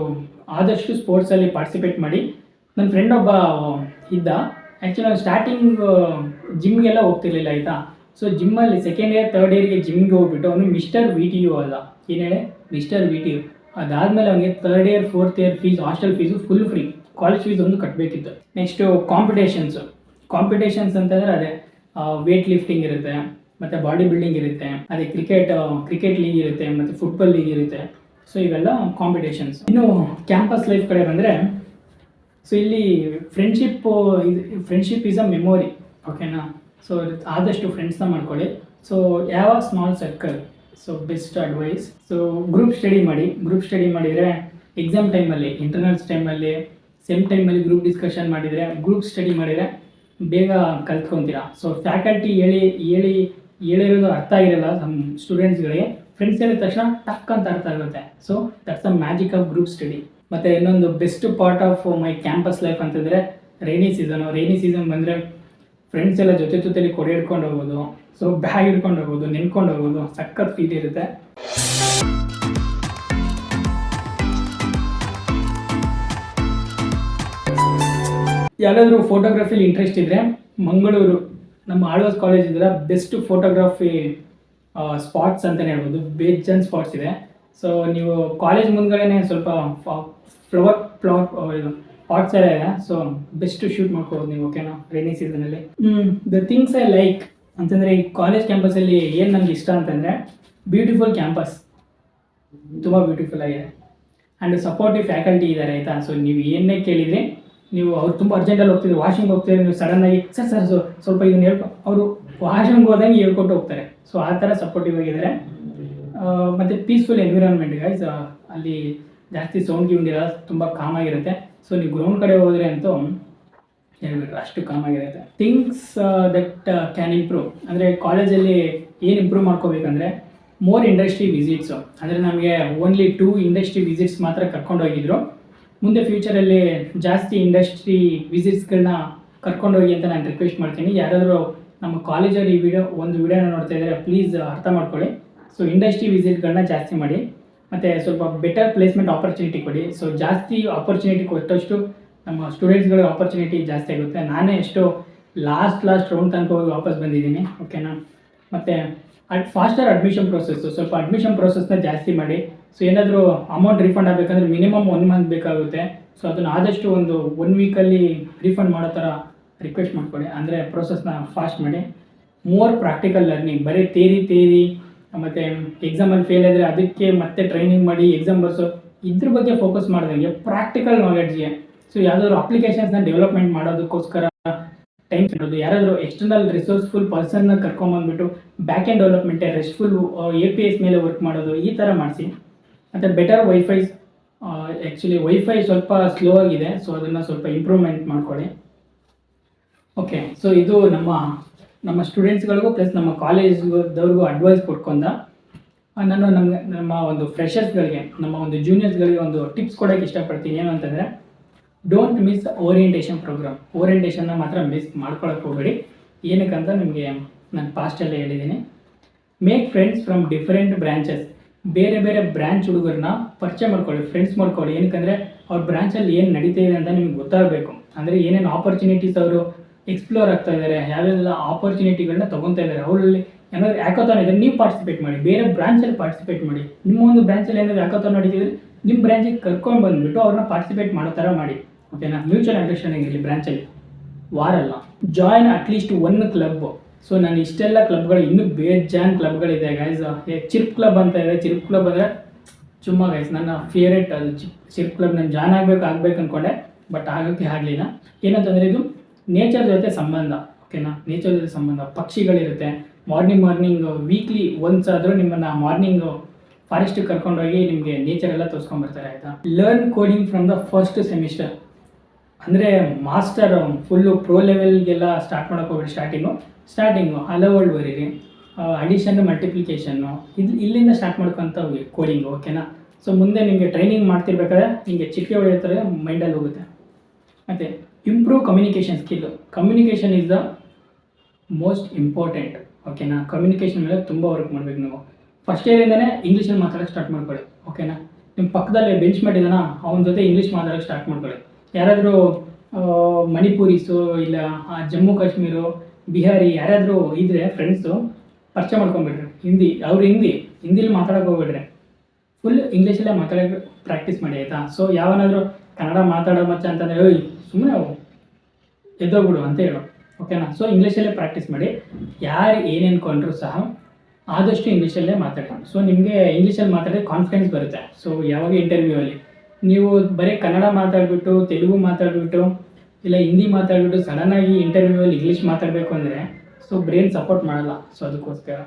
A: ಆದಷ್ಟು ಸ್ಪೋರ್ಟ್ಸಲ್ಲಿ ಪಾರ್ಟಿಸಿಪೇಟ್ ಮಾಡಿ. ನನ್ನ ಫ್ರೆಂಡ್ ಒಬ್ಬ ಇದ್ದ, ಆ್ಯಕ್ಚುಲಿ ನಾನು ಸ್ಟಾರ್ಟಿಂಗ್ ಜಿಮ್ಗೆಲ್ಲ ಹೋಗ್ತಿರ್ಲಿಲ್ಲ ಆಯಿತಾ. ಸೊ ಜಿಮ್ಮಲ್ಲಿ ಸೆಕೆಂಡ್ ಇಯರ್ ಥರ್ಡ್ ಇಯರ್ಗೆ ಜಿಮ್ಗೆ ಹೋಗ್ಬಿಟ್ಟು ಅವನು ಮಿಸ್ಟರ್ ವಿ ಟಿ ಯು ಅಲ್ಲ, ಏನು ಹೇಳಿ ಮಿಸ್ಟರ್ ವಿ ಟಿ ಯು. ಅದಾದಮೇಲೆ ಅವನಿಗೆ third year fourth year fees, hostel fees full free, college fees ಒಂದು ಕಟ್ಟಬೇಕಿತ್ತು. ನೆಕ್ಸ್ಟು ಕಾಂಪಿಟೇಷನ್ಸ್ ಅಂತಂದರೆ ಅದೇ ವೇಟ್ ಲಿಫ್ಟಿಂಗ್ ಇರುತ್ತೆ, ಮತ್ತು ಬಾಡಿ ಬಿಲ್ಡಿಂಗ್ ಇರುತ್ತೆ, ಅದೇ ಕ್ರಿಕೆಟ್ ಲೀಗ್ ಇರುತ್ತೆ, ಮತ್ತು ಫುಟ್ಬಾಲ್ ಲೀಗ್ ಇರುತ್ತೆ. ಸೊ ಇವೆಲ್ಲ ಕಾಂಪಿಟೇಷನ್ಸ್. ಇನ್ನು ಕ್ಯಾಂಪಸ್ ಲೈಫ್ ಕಡೆ ಬಂದರೆ, ಸೊ ಇಲ್ಲಿ ಫ್ರೆಂಡ್ಶಿಪ್ ಈಸ್ ಅ ಮೆಮೊರಿ, ಓಕೆನಾ. ಸೊ ಆದಷ್ಟು ಫ್ರೆಂಡ್ಸ್ನ ಮಾಡ್ಕೊಳ್ಳಿ. ಸೊ ಯಾವ small circle, so best advice. So group study ಮಾಡಿದರೆ ಎಕ್ಸಾಮ್ ಟೈಮಲ್ಲಿ, ಇಂಟರ್ನಲ್ಸ್ ಟೈಮಲ್ಲಿ, ಸೆಮ್ ಟೈಮಲ್ಲಿ ಗ್ರೂಪ್ ಡಿಸ್ಕಷನ್ ಮಾಡಿದರೆ, ಗ್ರೂಪ್ ಸ್ಟಡಿ ಮಾಡಿದರೆ ಬೇಗ ಕಲ್ತ್ಕೊತೀರಾ. ಸೊ ಫ್ಯಾಕಲ್ಟಿ ಹೇಳಿರೋದು ಅರ್ಥ ಆಗಿರಲ್ಲ ನಮ್ಮ ಸ್ಟೂಡೆಂಟ್ಸ್ಗಳಿಗೆ, ಫ್ರೆಂಡ್ಸ್ ಹೇಳಿದ ತಕ್ಷಣ ಟಕ್ ಅಂತ ಅರ್ಥ ಆಗುತ್ತೆ. So that's the magic of group study. ಮತ್ತು ಇನ್ನೊಂದು best part of my campus life ಅಂತಂದರೆ ರೈನಿ ಸೀಸನ್ ಬಂದರೆ ಫ್ರೆಂಡ್ಸ್ ಎಲ್ಲ ಜೊತೆಲಿ ಕೊಡೆ ಹಿಡ್ಕೊಂಡು ಹೋಗೋದು, ಸೊ ಬ್ಯಾಗ್ ಹಿಡ್ಕೊಂಡು ಹೋಗೋದು, ನೆನ್ಕೊಂಡು ಹೋಗೋದು, ಸಖತ್ ಫೀಲ್ ಇರುತ್ತೆ. ಯಾರಾದರೂ ಫೋಟೋಗ್ರಫಿಲಿ ಇಂಟ್ರೆಸ್ಟ್ ಇದ್ದರೆ, ಮಂಗಳೂರು ನಮ್ಮ ಆಳ್ವಾಸ್ ಕಾಲೇಜ್ ಇದ್ರೆ ಬೆಸ್ಟ್ ಫೋಟೋಗ್ರಫಿ ಸ್ಪಾಟ್ಸ್ ಅಂತಲೇ ಹೇಳ್ಬೋದು. ಬೇಜನ್ ಸ್ಪಾಟ್ಸ್ ಇದೆ. ಸೊ ನೀವು ಕಾಲೇಜ್ ಮುಂದ್ಗಡೆನೇ ಸ್ವಲ್ಪ ಫ್ಲವರ್ ಪಾಟ್ಸ್ ಎಲ್ಲ ಇದೆ. ಸೊ ಬೆಸ್ಟ್ ಶೂಟ್ ಮಾಡ್ಕೋಬೋದು ನೀವು, ಓಕೆನಾ, ರೈನಿ ಸೀಸನಲ್ಲಿ. ದ ಥಿಂಗ್ಸ್ ಐ ಲೈಕ್ ಅಂತಂದರೆ ಈ ಕಾಲೇಜ್ ಕ್ಯಾಂಪಸಲ್ಲಿ ಏನು ನನಗೆ ಇಷ್ಟ ಅಂತಂದರೆ, ಬ್ಯೂಟಿಫುಲ್ ಕ್ಯಾಂಪಸ್, ತುಂಬ ಬ್ಯೂಟಿಫುಲ್ ಆಗಿದೆ. ಆ್ಯಂಡ್ ಸಪೋರ್ಟಿವ್ ಫ್ಯಾಕಲ್ಟಿ ಇದ್ದಾರೆ ಆಯಿತಾ. ಸೊ ನೀವು ಏನೇ ಕೇಳಿದರೆ, ನೀವು ಅವ್ರು ತುಂಬ ಅರ್ಜೆಂಟಲ್ಲಿ ವಾಶಿಂಗ್ ಹೋಗ್ತಿದ್ರೆ, ನೀವು ಸಡನ್ನಾಗಿ ಸರ್ ಸ್ವಲ್ಪ ಇದನ್ನು ಅವರು ವಾಶ್ರೂಮ್ಗೆ ಹೋದಂಗೆ ಹೇಳ್ಕೊಟ್ಟು ಹೋಗ್ತಾರೆ. ಸೊ ಆ ಥರ ಸಪೋರ್ಟಿವ್ ಆಗಿದ್ದಾರೆ. ಮತ್ತು ಪೀಸ್ಫುಲ್ ಎನ್ವಿರಾನ್ಮೆಂಟ್ ಗೈಸ್, ಅಲ್ಲಿ ಜಾಸ್ತಿ ಸೌಂಡ್ ಇರಲ್ಲ, ತುಂಬ ಕಾಮಾಗಿರುತ್ತೆ. ಸೊ ನೀವು ಗ್ರೌಂಡ್ ಕಡೆ ಹೋದರೆ ಅಂತೂ ಹೇಳ್ಬಿಟ್ರೆ ಅಷ್ಟು ಕಾಮಾಗಿರುತ್ತೆ. ಥಿಂಗ್ಸ್ ದಟ್ ಕ್ಯಾನ್ ಇಂಪ್ರೂವ್ ಅಂದರೆ ಕಾಲೇಜಲ್ಲಿ ಏನು ಇಂಪ್ರೂವ್ ಮಾಡ್ಕೋಬೇಕಂದ್ರೆ, ಮೋರ್ ಇಂಡಸ್ಟ್ರಿ ವಿಸಿಟ್ಸು. ಅಂದರೆ ನಮಗೆ ಓನ್ಲಿ 2 ಇಂಡಸ್ಟ್ರಿ ವಿಸಿಟ್ಸ್ ಮಾತ್ರ ಕರ್ಕೊಂಡು ಹೋಗಿದ್ರು. ಮುಂದೆ ಫ್ಯೂಚರಲ್ಲಿ ಜಾಸ್ತಿ ಇಂಡಸ್ಟ್ರಿ ವಿಸಿಟ್ಸ್ಗಳನ್ನ ಕರ್ಕೊಂಡೋಗಿ ಅಂತ ನಾನು ರಿಕ್ವೆಸ್ಟ್ ಮಾಡ್ತೀನಿ. ಯಾರಾದರೂ ನಮ್ಮ ಕಾಲೇಜಲ್ಲಿ ಒಂದು ವಿಡಿಯೋನ ನೋಡ್ತಾ ಇದ್ದಾರೆ, ಪ್ಲೀಸ್ ಅರ್ಥ ಮಾಡ್ಕೊಳ್ಳಿ. ಸೊ ಇಂಡಸ್ಟ್ರಿ ವಿಸಿಟ್ಗಳನ್ನ ಜಾಸ್ತಿ ಮಾಡಿ, ಮತ್ತು ಸ್ವಲ್ಪ ಬೆಟರ್ ಪ್ಲೇಸ್ಮೆಂಟ್ ಆಪರ್ಚುನಿಟಿ ಕೊಡಿ. ಸೊ ಜಾಸ್ತಿ ಆಪರ್ಚುನಿಟಿ ಕೊಟ್ಟಷ್ಟು ನಮ್ಮ ಸ್ಟೂಡೆಂಟ್ಸ್ಗಳಿಗೆ ಆಪರ್ಚುನಿಟಿ ಜಾಸ್ತಿ ಆಗುತ್ತೆ. ನಾನೇ ಎಷ್ಟೋ ಲಾಸ್ಟ್ ರೌಂಡ್ ತನಕ ಹೋಗಿ ವಾಪಸ್ ಬಂದಿದ್ದೀನಿ, ಓಕೆನಾ. ಮತ್ತು ಫಾಸ್ಟರ್ ಅಡ್ಮಿಷನ್ ಪ್ರೊಸೆಸ್ಸು, ಸ್ವಲ್ಪ ಅಡ್ಮಿಷನ್ ಪ್ರೊಸೆಸ್ನ ಜಾಸ್ತಿ ಮಾಡಿ. ಸೊ ಏನಾದರೂ ಅಮೌಂಟ್ ರೀಫಂಡ್ ಆಗಬೇಕಂದ್ರೆ ಮಿನಿಮಮ್ 1 ಮಂತ್ ಬೇಕಾಗುತ್ತೆ. ಸೊ ಅದನ್ನು ಆದಷ್ಟು ಒಂದು 1 ವೀಕಲ್ಲಿ ರೀಫಂಡ್ ಮಾಡೋ ಥರ ರಿಕ್ವೆಸ್ಟ್ ಮಾಡ್ಕೊಳ್ಳಿ, ಅಂದರೆ ಪ್ರೊಸೆಸ್ನ ಫಾಸ್ಟ್ ಮಾಡಿ. ಮೋರ್ ಪ್ರಾಕ್ಟಿಕಲ್ ಲರ್ನಿಂಗ್, ಬರೀ ಥಿಯರಿ ಮತ್ತು ಎಕ್ಸಾಮಲ್ಲಿ ಫೇಲ್ ಆದರೆ ಅದಕ್ಕೆ ಮತ್ತೆ ಟ್ರೈನಿಂಗ್ ಮಾಡಿ ಎಕ್ಸಾಮ್ ಬರ್ಸೋ ಇದ್ರ ಬಗ್ಗೆ ಫೋಕಸ್ ಮಾಡಿದಂಗೆ ಪ್ರಾಕ್ಟಿಕಲ್ ನಾಲೆಡ್ಜ್ಗೆ. ಸೊ ಯಾವುದಾದ್ರು ಅಪ್ಲಿಕೇಶನ್ಸ್ನ ಡೆವಲಪ್ಮೆಂಟ್ ಮಾಡೋದಕ್ಕೋಸ್ಕರ ಟೈಮ್ ಇರೋದು, ಯಾರಾದರೂ ಎಕ್ಸ್ಟರ್ನಲ್ ರಿಸೋರ್ಸ್ಫುಲ್ ಪರ್ಸನ್ನ ಕರ್ಕೊಂಬಂದ್ಬಿಟ್ಟು back and development RESTful APIs ಮೇಲೆ ವರ್ಕ್ ಮಾಡೋದು, ಈ ಥರ ಮಾಡಿಸಿ. ಮತ್ತು ಬೆಟರ್ ವೈಫೈ, ಆ್ಯಕ್ಚುಲಿ ವೈಫೈ ಸ್ವಲ್ಪ ಸ್ಲೋ ಆಗಿದೆ, ಸೊ ಅದನ್ನು ಸ್ವಲ್ಪ ಇಂಪ್ರೂವ್ಮೆಂಟ್ ಮಾಡ್ಕೊಳ್ಳಿ. ಓಕೆ, ಸೊ ಇದು ನಮ್ಮ ಸ್ಟೂಡೆಂಟ್ಸ್ಗಳಿಗೂ ಪ್ಲಸ್ ನಮ್ಮ ಕಾಲೇಜ್ದವ್ರಿಗೂ ಅಡ್ವೈಸ್ ಕೊಟ್ಕೊಂಡ. ನಾನು ನಮ್ಮ ಒಂದು ಫ್ರೆಷರ್ಸ್ಗಳಿಗೆ, ನಮ್ಮ ಒಂದು ಜೂನಿಯರ್ಸ್ಗಳಿಗೆ ಒಂದು ಟಿಪ್ಸ್ ಕೊಡೋಕ್ಕೆ ಇಷ್ಟಪಡ್ತೀನಿ. ಏನು ಅಂತಂದರೆ, ಡೋಂಟ್ ಮಿಸ್ ಓರಿಯೆಂಟೇಷನ್ ಪ್ರೋಗ್ರಾಮ್. ಓರಿಯೆಂಟೇಷನ್ನ ಮಾತ್ರ ಮಿಸ್ ಮಾಡ್ಕೊಳಕ್ಕೆ ಹೋಗಬೇಡಿ. ಏನಕ್ಕಂತ ನಿಮಗೆ ನಾನು ಪಾಸ್ಟಲ್ಲೇ ಹೇಳಿದ್ದೀನಿ. Make friends from different branches. ಬೇರೆ ಬ್ರ್ಯಾಂಚ್ ಹುಡುಗರನ್ನ ಪರಿಚಯ ಮಾಡ್ಕೊಳ್ಳಿ, ಫ್ರೆಂಡ್ಸ್ ಮಾಡ್ಕೊಳ್ಳಿ. ಏನಕ್ಕಂದರೆ ಅವ್ರ ಬ್ರ್ಯಾಂಚಲ್ಲಿ ಏನು ನಡೀತಾ ಇದೆ ಅಂತ ನಿಮ್ಗೆ ಗೊತ್ತಾಗಬೇಕು. ಅಂದರೆ ಏನೇನು ಆಪರ್ಚುನಿಟೀಸ್ ಅವರು ಎಕ್ಸ್ಪ್ಲೋರ್ ಆಗ್ತಾ ಇದ್ದಾರೆ, ಯಾವೆಲ್ಲ ಆಪರ್ಚುನಿಟಿಗಳನ್ನ ತೊಗೊತಾ ಇದ್ದಾರೆ, ಅವರಲ್ಲಿ ಏನಾದರೂ ಹ್ಯಾಕಥಾನ್ ಇದೆ, ನೀವು ಪಾರ್ಟಿಸಿಪೇಟ್ ಮಾಡಿ. ಬೇರೆ ಬ್ರಾಂಚಲ್ಲಿ ಪಾರ್ಟಿಸಿಪೇಟ್ ಮಾಡಿ. ನಿಮ್ಮ ಒಂದು ಬ್ರಾಂಚಲ್ಲಿ ಏನಾದರೂ ಹ್ಯಾಕಥಾನ್ ನಡೀತಿದ್ರೆ ನಿಮ್ಮ ಬ್ರಾಂಚಿಗೆ ಕರ್ಕೊಂಡು ಬಂದುಬಿಟ್ಟು ಅವ್ರನ್ನ ಪಾರ್ಟಿಸಿಪೇಟ್ ಮಾಡೋ ಥರ ಮಾಡಿ, ಓಕೆನಾ. ಮ್ಯೂಚುವಲ್ ಅಂಡರ್ಸ್ಟ್ಯಾಂಡಿಂಗ್ ಇರಲಿ ಬ್ರಾಂಚಲ್ಲಿ, ವಾರಲ್ಲ. Join at least 1 club. ಸೊ ನಾನು ಇಷ್ಟೆಲ್ಲ ಕ್ಲಬ್ಗಳು, ಇನ್ನೂ ಬೇಜಾನ್ ಕ್ಲಬ್ಗಳಿದೆ ಗೈಸ್. ಚಿರ್ಪ್ ಕ್ಲಬ್ ಅಂತ ಇದೆ. ಚಿರ್ಪ್ ಕ್ಲಬ್ ಅಂದರೆ ಚುಮ್ಮ ಗೈಸ್, ನನ್ನ ಫೇವ್ರೇಟ್ ಅದು ಚಿರ್ಪ್ ಕ್ಲಬ್. ನಾನು ಜಾಯ್ನ್ ಆಗಬೇಕು ಅಂದ್ಕೊಂಡೆ, ಬಟ್ ಆಗೋಕ್ಕೆ ಆಗಲಿಲ್ಲ. ಏನಂತಂದರೆ ಇದು ನೇಚರ್ ಜೊತೆ ಸಂಬಂಧ, ಓಕೆನಾ. ನೇಚರ್ ಜೊತೆ ಸಂಬಂಧ, ಪಕ್ಷಿಗಳಿರುತ್ತೆ. ಮಾರ್ನಿಂಗ್ ವೀಕ್ಲಿ ಒನ್ಸ್ ಆದರೂ ನಿಮ್ಮನ್ನು ಮಾರ್ನಿಂಗ್ ಫಾರೆಸ್ಟಿಗೆ ಕರ್ಕೊಂಡೋಗಿ ನಿಮಗೆ ನೇಚರ್ ಎಲ್ಲ ತೋರಿಸ್ಕೊಂಡ್ಬರ್ತಾರೆ, ಆಯಿತಾ. Learn coding from the first semester. ಅಂದರೆ ಮಾಸ್ಟರ್ ಫುಲ್ಲು ಪ್ರೋ ಲೆವೆಲ್ಗೆಲ್ಲ ಸ್ಟಾರ್ಟ್ ಮಾಡೋಕೆ ಹೋಗ್ಬಿಟ್ಟು ಸ್ಟಾರ್ಟಿಂಗು ಹಲೋ ವರ್ಡ್ ಬರೀರಿ, ಅಡಿಷನ್ನು ಮಲ್ಟಿಪ್ಲಿಕೇಶನ್ನು ಇಲ್ಲಿಂದ ಸ್ಟಾರ್ಟ್ ಮಾಡ್ಕೊತ ಹೋಗಿ ಕೋಡಿಂಗು, ಓಕೆನಾ. ಸೊ ಮುಂದೆ ನಿಮಗೆ ಟ್ರೈನಿಂಗ್ ಮಾಡ್ತಿರ್ಬೇಕಾದ್ರೆ ನಿಮಗೆ ಚಿಟಿಕೆ ಹೊಡೆಯೋ ಥರ ಮೈಂಡಲ್ಲಿ ಹೋಗುತ್ತೆ. ಮತ್ತು improve communication skill. Communication is the most important. ಓಕೆನಾ, ಕಮ್ಯುನಿಕೇಷನ್ ಮೇಲೆ ತುಂಬ ವರ್ಕ್ ಮಾಡಬೇಕು ನೀವು. ಫಸ್ಟ್ ಇಯರಿಂದನೇ ಇಂಗ್ಲೀಷಲ್ಲಿ ಮಾತಾಡೋಕ್ಕೆ ಸ್ಟಾರ್ಟ್ ಮಾಡ್ಕೊಳ್ಳಿ. ಓಕೆನಾ, ನಿಮ್ಮ ಪಕ್ಕದಲ್ಲಿ ಬೆಂಚ್ ಮಾಡಿದಾನ ಅವನ ಜೊತೆ ಇಂಗ್ಲೀಷ್ ಮಾತಾಡೋಕ್ಕೆ ಸ್ಟಾರ್ಟ್ ಮಾಡ್ಕೊಳ್ಳಿ. ಯಾರಾದರೂ ಮಣಿಪುರೀಸು ಇಲ್ಲ ಜಮ್ಮು ಕಾಶ್ಮೀರು ಬಿಹಾರಿ ಯಾರಾದರೂ ಇದ್ದರೆ ಫ್ರೆಂಡ್ಸು ಪರಿಚಯ ಮಾಡ್ಕೊಂಬಿಡ್ರಿ. ಹಿಂದಿಲಿ ಮಾತಾಡೋಕೆ ಹೋಗ್ಬಿಡ್ರಿ, ಫುಲ್ ಇಂಗ್ಲೀಷಲ್ಲೇ ಮಾತಾಡೋಕ್ಕೆ ಪ್ರಾಕ್ಟೀಸ್ ಮಾಡಿ ಆಯಿತಾ. ಸೊ ಯಾವನಾದರೂ ಕನ್ನಡ ಮಾತಾಡೋ ಮಚ್ಚ ಅಂತಂದರೆ ಓಯ್ ಸುಮ್ಮನೆ ಎದ್ದೋಗ್ಬಿಡು ಅಂತ ಹೇಳು. ಓಕೆನಾ, ಸೊ ಇಂಗ್ಲೀಷಲ್ಲೇ ಪ್ರಾಕ್ಟೀಸ್ ಮಾಡಿ. ಯಾರು ಏನೇನು ಕೊಂಡ್ರೂ ಸಹ ಆದಷ್ಟು ಇಂಗ್ಲೀಷಲ್ಲೇ ಮಾತಾಡಿ. ಸೊ ನಿಮಗೆ ಇಂಗ್ಲೀಷಲ್ಲಿ ಮಾತಾಡಿದ್ರೆ ಕಾನ್ಫಿಡೆನ್ಸ್ ಬರುತ್ತೆ. ಸೊ ಯಾವಾಗ ಇಂಟರ್ವ್ಯೂವಲ್ಲಿ ನೀವು ಬರೀ ಕನ್ನಡ ಮಾತಾಡಿಬಿಟ್ಟು ತೆಲುಗು ಮಾತಾಡಿಬಿಟ್ಟು ಇಲ್ಲ ಹಿಂದಿ ಮಾತಾಡಿಬಿಟ್ಟು ಸಡನ್ನಾಗಿ ಇಂಟರ್ವ್ಯೂವಲ್ಲಿ ಇಂಗ್ಲೀಷ್ ಮಾತಾಡಬೇಕು ಅಂದರೆ ಸೊ ಬ್ರೈನ್ ಸಪೋರ್ಟ್ ಮಾಡಲ್ಲ. ಸೊ ಅದಕ್ಕೋಸ್ಕರ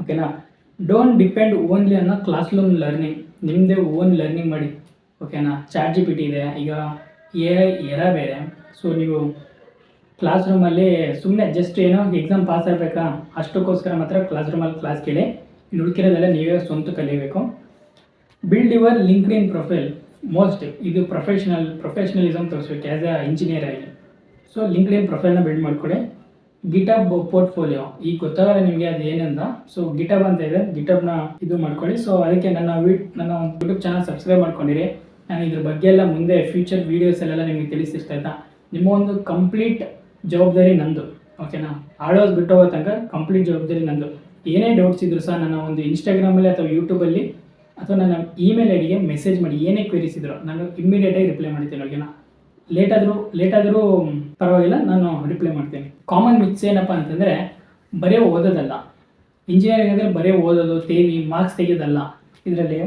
A: ಓಕೆನಾ, ಡೋಂಟ್ ಡಿಪೆಂಡ್ ಓನ್ಲಿ ಅನ್ನೋ ಕ್ಲಾಸ್ ರೂಮ್ ಲರ್ನಿಂಗ್. ನಿಮ್ಮದೇ ಓನ್ ಲರ್ನಿಂಗ್ ಮಾಡಿ. ಓಕೆನಾ, ChatGPT ಇದೆ, ಈಗ AI ಎರಾ ಬೇರೆ. ಸೊ ನೀವು ಕ್ಲಾಸ್ ರೂಮಲ್ಲಿ ಸುಮ್ಮನೆ ಜಸ್ಟ್ ಏನೋ ಎಕ್ಸಾಮ್ ಪಾಸ್ ಆಗಬೇಕಾ ಅಷ್ಟಕ್ಕೋಸ್ಕರ ಮಾತ್ರ ಕ್ಲಾಸ್ ರೂಮಲ್ಲಿ ಕ್ಲಾಸ್ ಕೇಳಿ, ಇನ್ನು ಉಳ್ಕಿರೋದೆಲ್ಲ ನೀವೇ ಸ್ವಂತ ಕಲಿಯಬೇಕು. Build your LinkedIn profile. Most ಇದು ಪ್ರೊಫೆಷನಲಿಸಮ್ ತೋರಿಸ್ಬೇಕು ಆ್ಯಸ್ ಅ ಇಂಜಿನಿಯರ್ ಆಗಿ. ಸೊ ಲಿಂಕ್ಡ್ಇನ್ ಪ್ರೊಫೈಲ್ನ ಬಿಲ್ಡ್ ಮಾಡ್ಕೊಳ್ಳಿ. ಗಿಟಬ್ ಪೋರ್ಟ್ಫೋಲಿಯೋ ಈಗ ಗೊತ್ತಾಗಲ್ಲ ನಿಮಗೆ ಅದು ಏನಂತ. ಸೊ ಗಿಟಬ್ ಅಂತ ಇದೆ, ಗಿಟಬ್ನ ಇದು ಮಾಡ್ಕೊಳ್ಳಿ. ಸೊ ಅದಕ್ಕೆ ನನ್ನ ಯೂಟ್ಯೂಬ್ ಚಾನಲ್ ಸಬ್ಸ್ಕ್ರೈಬ್ ಮಾಡ್ಕೊಂಡಿರಿ. ನಾನು ಇದ್ರ ಬಗ್ಗೆ ಎಲ್ಲ ಮುಂದೆ ಫ್ಯೂಚರ್ ವೀಡಿಯೋಸಲ್ಲೆಲ್ಲ ನಿಮಗೆ ತಿಳಿಸಿರ್ತಾಯಿದ್ದ. ನಿಮ್ಮ ಒಂದು ಕಂಪ್ಲೀಟ್ ಜವಾಬ್ದಾರಿ ನಂದು. ಓಕೆನಾ, ಆಳೋದು ಬಿಟ್ಟೋಗೋ ತನಕ ಕಂಪ್ಲೀಟ್ ಜವಾಬ್ದಾರಿ ನಂದು. ಏನೇ ಡೌಟ್ಸ್ ಇದ್ರು ಸಹ ನನ್ನ ಒಂದು ಇನ್ಸ್ಟಾಗ್ರಾಮಲ್ಲಿ ಅಥವಾ ಯೂಟ್ಯೂಬಲ್ಲಿ ಅಥವಾ ನನ್ನ ಇಮೇಲ್ ಐಡಿಗೆ ಮೆಸೇಜ್ ಮಾಡಿ. ಏನೇ ಕ್ವೆರೀಸ್ ಇದ್ರು ನಾನು ಇಮ್ಮಿಡಿಯೇಟಾಗಿ ರಿಪ್ಲೈ ಮಾಡ್ತೀನಿ. ಓಕೆನಾ, ಲೇಟಾದರೂ ಪರವಾಗಿಲ್ಲ, ನಾನು ರಿಪ್ಲೈ ಮಾಡ್ತೀನಿ. ಕಾಮನ್ ಮಿತ್ಸ್ ಏನಪ್ಪ ಅಂತಂದರೆ ಬರೀ ಓದೋದಲ್ಲ. ಇಂಜಿನಿಯರಿಂಗ್ ಅಂದರೆ ಬರೀ ಓದೋದು ತೇರಿ ಮಾರ್ಕ್ಸ್ ತೆಗೆಯೋದಲ್ಲ. ಇದರಲ್ಲಿ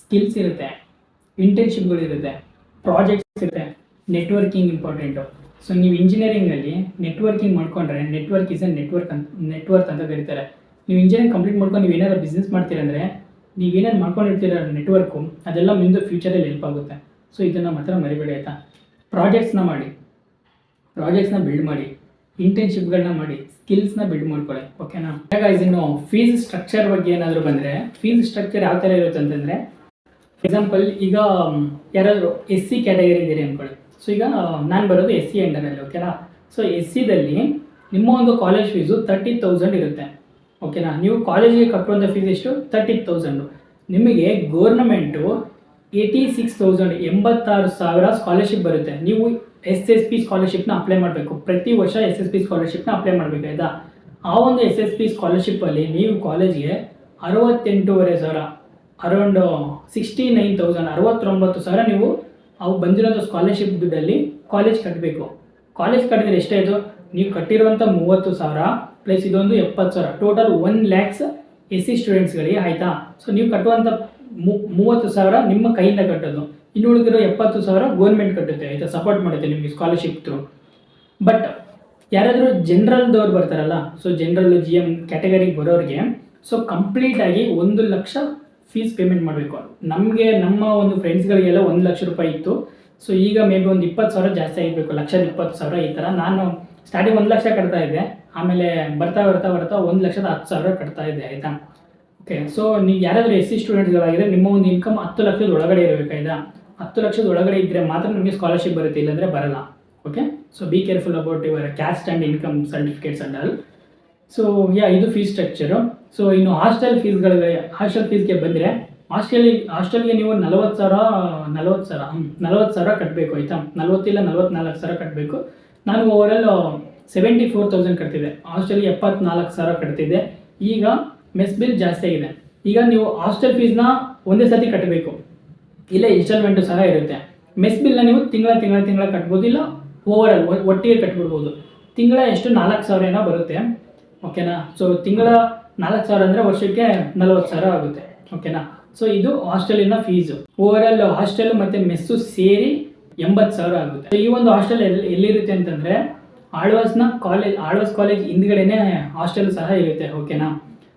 A: ಸ್ಕಿಲ್ಸ್ ಇರುತ್ತೆ, ಇಂಟರ್ನ್ಶಿಪ್ಗಳಿರುತ್ತೆ, ಪ್ರಾಜೆಕ್ಟ್ಸ್ ಇರುತ್ತೆ, ನೆಟ್ವರ್ಕಿಂಗ್ ಇಂಪಾರ್ಟೆಂಟು. ಸೊ ನೀವು ಇಂಜಿನಿಯರಿಂಗಲ್ಲಿ ನೆಟ್ವರ್ಕಿಂಗ್ ಮಾಡ್ಕೊಂಡ್ರೆ ನೆಟ್ವರ್ಕ್ ಈಸ್ ಎ ನೆಟ್ವರ್ಕ್ ಅಂತ ಕರೀತಾರೆ. ನೀವು ಇಂಜಿನಿಯರಿಂಗ್ ಕಂಪ್ಲೀಟ್ ಮಾಡ್ಕೊಂಡು ನೀವು ಏನಾದ್ರು ಬಿಸ್ನೆಸ್ ಮಾಡ್ತೀರಂದರೆ ನೀವೇನೇನು ಮಾಡ್ಕೊಂಡಿರ್ತೀರ ನೆಟ್ವರ್ಕು ಅದೆಲ್ಲ ಮುಂದೆ ಫ್ಯೂಚರಲ್ಲಿ ಹೆಲ್ಪ್ ಆಗುತ್ತೆ. ಸೊ ಇದನ್ನು ಮಾತ್ರ ಮರಿಬೇಡಿ ಆಯಿತಾ. ಪ್ರಾಜೆಕ್ಟ್ಸ್ನ ಬಿಲ್ಡ್ ಮಾಡಿ, ಇಂಟರ್ನ್ಶಿಪ್ಗಳನ್ನ ಮಾಡಿ, ಸ್ಕಿಲ್ಸ್ನ ಬಿಲ್ಡ್ ಮಾಡ್ಕೊಳ್ಳಿ. ಓಕೆನಾ. ಗೈಸ್, ಇನ್ನು ಫೀಸ್ ಸ್ಟ್ರಕ್ಚರ್ ಬಗ್ಗೆ ಏನಾದರೂ ಬಂದರೆ, ಫೀಸ್ ಸ್ಟ್ರಕ್ಚರ್ ಯಾವ ಥರ ಇರುತ್ತೆ ಅಂತಂದರೆ, ಫಾರ್ ಎಕ್ಸಾಂಪಲ್ ಈಗ ಯಾರಾದರೂ SC ಕ್ಯಾಟಗರಿ ಇದ್ದೀರಿ ಅಂದ್ಕೊಳ್ಳಿ. ಸೊ ಈಗ ನಾನು ಬರೋದು SC ಅಂಡರಲ್ಲಿ. ಓಕೆನಾ. ಸೊ SCದಲ್ಲಿ ನಿಮ್ಮ ಒಂದು ಕಾಲೇಜ್ ಫೀಸು 30,000 ಇರುತ್ತೆ. ಓಕೆನಾ. ನೀವು ಕಾಲೇಜಿಗೆ ಕಟ್ಟುವಂಥ ಫೀಸ್ ಎಷ್ಟು? 30,000. ನಿಮಗೆ ಗೌರ್ನಮೆಂಟು 86,000 86,000 ಸ್ಕಾಲರ್ಶಿಪ್ ಬರುತ್ತೆ. ನೀವು SSP ಸ್ಕಾಲರ್ಶಿಪ್ನ ಅಪ್ಲೈ ಮಾಡಬೇಕು. ಪ್ರತಿ ವರ್ಷ SSP ಸ್ಕಾಲರ್ಶಿಪ್ನ ಅಪ್ಲೈ ಮಾಡಬೇಕು ಆಯಿತಾ. ಆ ಒಂದು SSP ಸ್ಕಾಲರ್ಶಿಪ್ಪಲ್ಲಿ ನೀವು ಕಾಲೇಜ್ಗೆ 68,500 ಅರೌಂಡ್ 69,000 69,000 ನೀವು ಅವು ಬಂದಿರೋಂಥ ಸ್ಕಾಲರ್ಶಿಪ್ ದುಡ್ಡಲ್ಲಿ ಕಾಲೇಜ್ ಕಟ್ಟಬೇಕು. ಕಾಲೇಜ್ ಕಟ್ಟಿದ್ರೆ ಎಷ್ಟಾಯಿತು? ನೀವು ಕಟ್ಟಿರುವಂಥ 30,000 ಪ್ಲಸ್ ಇದೊಂದು 70,000 ಟೋಟಲ್ 1 lakhs SC ಸ್ಟೂಡೆಂಟ್ಸ್ಗಳಿಗೆ ಆಯಿತಾ. ಸೊ ನೀವು ಕಟ್ಟುವಂಥ 30,000 ನಿಮ್ಮ ಕೈಯಿಂದ ಕಟ್ಟೋದು, ಇನ್ನು ಉಳಿದಿರೋ 70,000 ಗೌರ್ಮೆಂಟ್ ಕಟ್ಟುತ್ತೆ ಆಯಿತಾ, ಸಪೋರ್ಟ್ ಮಾಡುತ್ತೆ ನಿಮಗೆ ಸ್ಕಾಲರ್ಶಿಪ್ ಥ್ರೂ. ಬಟ್ ಯಾರಾದರೂ ಜನರಲ್ದವ್ರು ಬರ್ತಾರಲ್ಲ, ಸೊ ಜನರಲ್ಲು GM ಕ್ಯಾಟಗರಿಗೆ ಬರೋರಿಗೆ ಸೊ ಕಂಪ್ಲೀಟಾಗಿ 1 ಲಕ್ಷ ಫೀಸ್ ಪೇಮೆಂಟ್ ಮಾಡಬೇಕು. ನಮ್ಮ ಒಂದು ಫ್ರೆಂಡ್ಸ್ಗಳಿಗೆಲ್ಲ 1 ಲಕ್ಷ ರೂಪಾಯಿ ಇತ್ತು. ಸೊ ಈಗ ಮೇ ಬಿ ಒಂದು 20,000 ಜಾಸ್ತಿ ಆಗಿರಬೇಕು, 1,20,000 ಈ ಥರ. ನಾನು ಸ್ಟಾರ್ಟಿಂಗ್ 1 ಲಕ್ಷ ಕಟ್ತಾ ಇದ್ದೆ, ಆಮೇಲೆ ಬರ್ತಾ 1,10,000 ಕಟ್ತಾ ಇದ್ದೆ ಆಯಿತಾ. ಓಕೆ. ಸೊ ನೀವು ಯಾರಾದರೂ SC ಸ್ಟೂಡೆಂಟ್ಸ್ಗಳಾಗಿದ್ರೆ ನಿಮ್ಮ ಒಂದು ಇನ್ಕಮ್ 10 ಲಕ್ಷದ ಒಳಗಡೆ ಇರಬೇಕಾಯ್ತಾ. 10 ಲಕ್ಷದ ಒಳಗಡೆ ಇದ್ದರೆ ಮಾತ್ರ ನಿಮಗೆ ಸ್ಕಾಲರ್ಶಿಪ್ ಬರುತ್ತೆ, ಇಲ್ಲಾಂದರೆ ಬರಲ್ಲ. Okay. So be careful about your caste and income certificates and all. So ಇದು ಫೀಸ್ ಸ್ಟ್ರಕ್ಚರು. ಸೊ ಇನ್ನು ಹಾಸ್ಟೆಲ್ ಫೀಸ್ಗೆ ಬಂದರೆ ಹಾಸ್ಟೆಲ್ಗೆ ನೀವು 40,000 ಕಟ್ಟಬೇಕು ಆಯಿತಾ. 40 ಇಲ್ಲ 44,000 ಕಟ್ಟಬೇಕು. ನಾನು ಓವರಾಲ್ 74,000 ಕಟ್ತಿದ್ದೆ. ಹಾಸ್ಟೆಲ್ಗೆ 74,000 ಕಟ್ತಿದ್ದೆ. ಈಗ ಮೆಸ್ ಬಿಲ್ ಜಾಸ್ತಿ ಆಗಿದೆ. ಈಗ ನೀವು ಹಾಸ್ಟೆಲ್ ಫೀಸ್ನ ಒಂದೇ ಸತಿ ಕಟ್ಟಬೇಕು, ಇಲ್ಲ ಇನ್ಸ್ಟಾಲ್ಮೆಂಟು ಸಹ ಇರುತ್ತೆ. ಮೆಸ್ ಬಿಲ್ನ ನೀವು ತಿಂಗಳ ಕಟ್ಬೋದು, ಇಲ್ಲ ಓವರಾಲ್ ಒಟ್ಟಿಗೆ ಕಟ್ಬಿಡ್ಬೋದು. ತಿಂಗಳ ಎಷ್ಟು 4,000 ಏನೋ ಬರುತ್ತೆ. ಓಕೆನಾ. ಸೊ ತಿಂಗಳ 4,000 ಅಂದರೆ ವರ್ಷಕ್ಕೆ 40,000 ಆಗುತ್ತೆ. ಓಕೆನಾ. ಸೊ ಇದು ಹಾಸ್ಟೆಲಿನ ಫೀಸು. ಓವರಾಲ್ ಹಾಸ್ಟೆಲ್ ಮತ್ತು ಮೆಸ್ಸು ಸೇರಿ 80,000 ಆಗುತ್ತೆ. ಸೊ ಈ ಒಂದು ಹಾಸ್ಟೆಲ್ ಎಲ್ಲಿರುತ್ತೆ ಅಂತಂದರೆ ಆಳ್ವಾಸ್ ಕಾಲೇಜ್ ಹಿಂದ್ಗಡೆನೇ ಹಾಸ್ಟೆಲ್ ಸಹ ಇರುತ್ತೆ. ಓಕೆನಾ.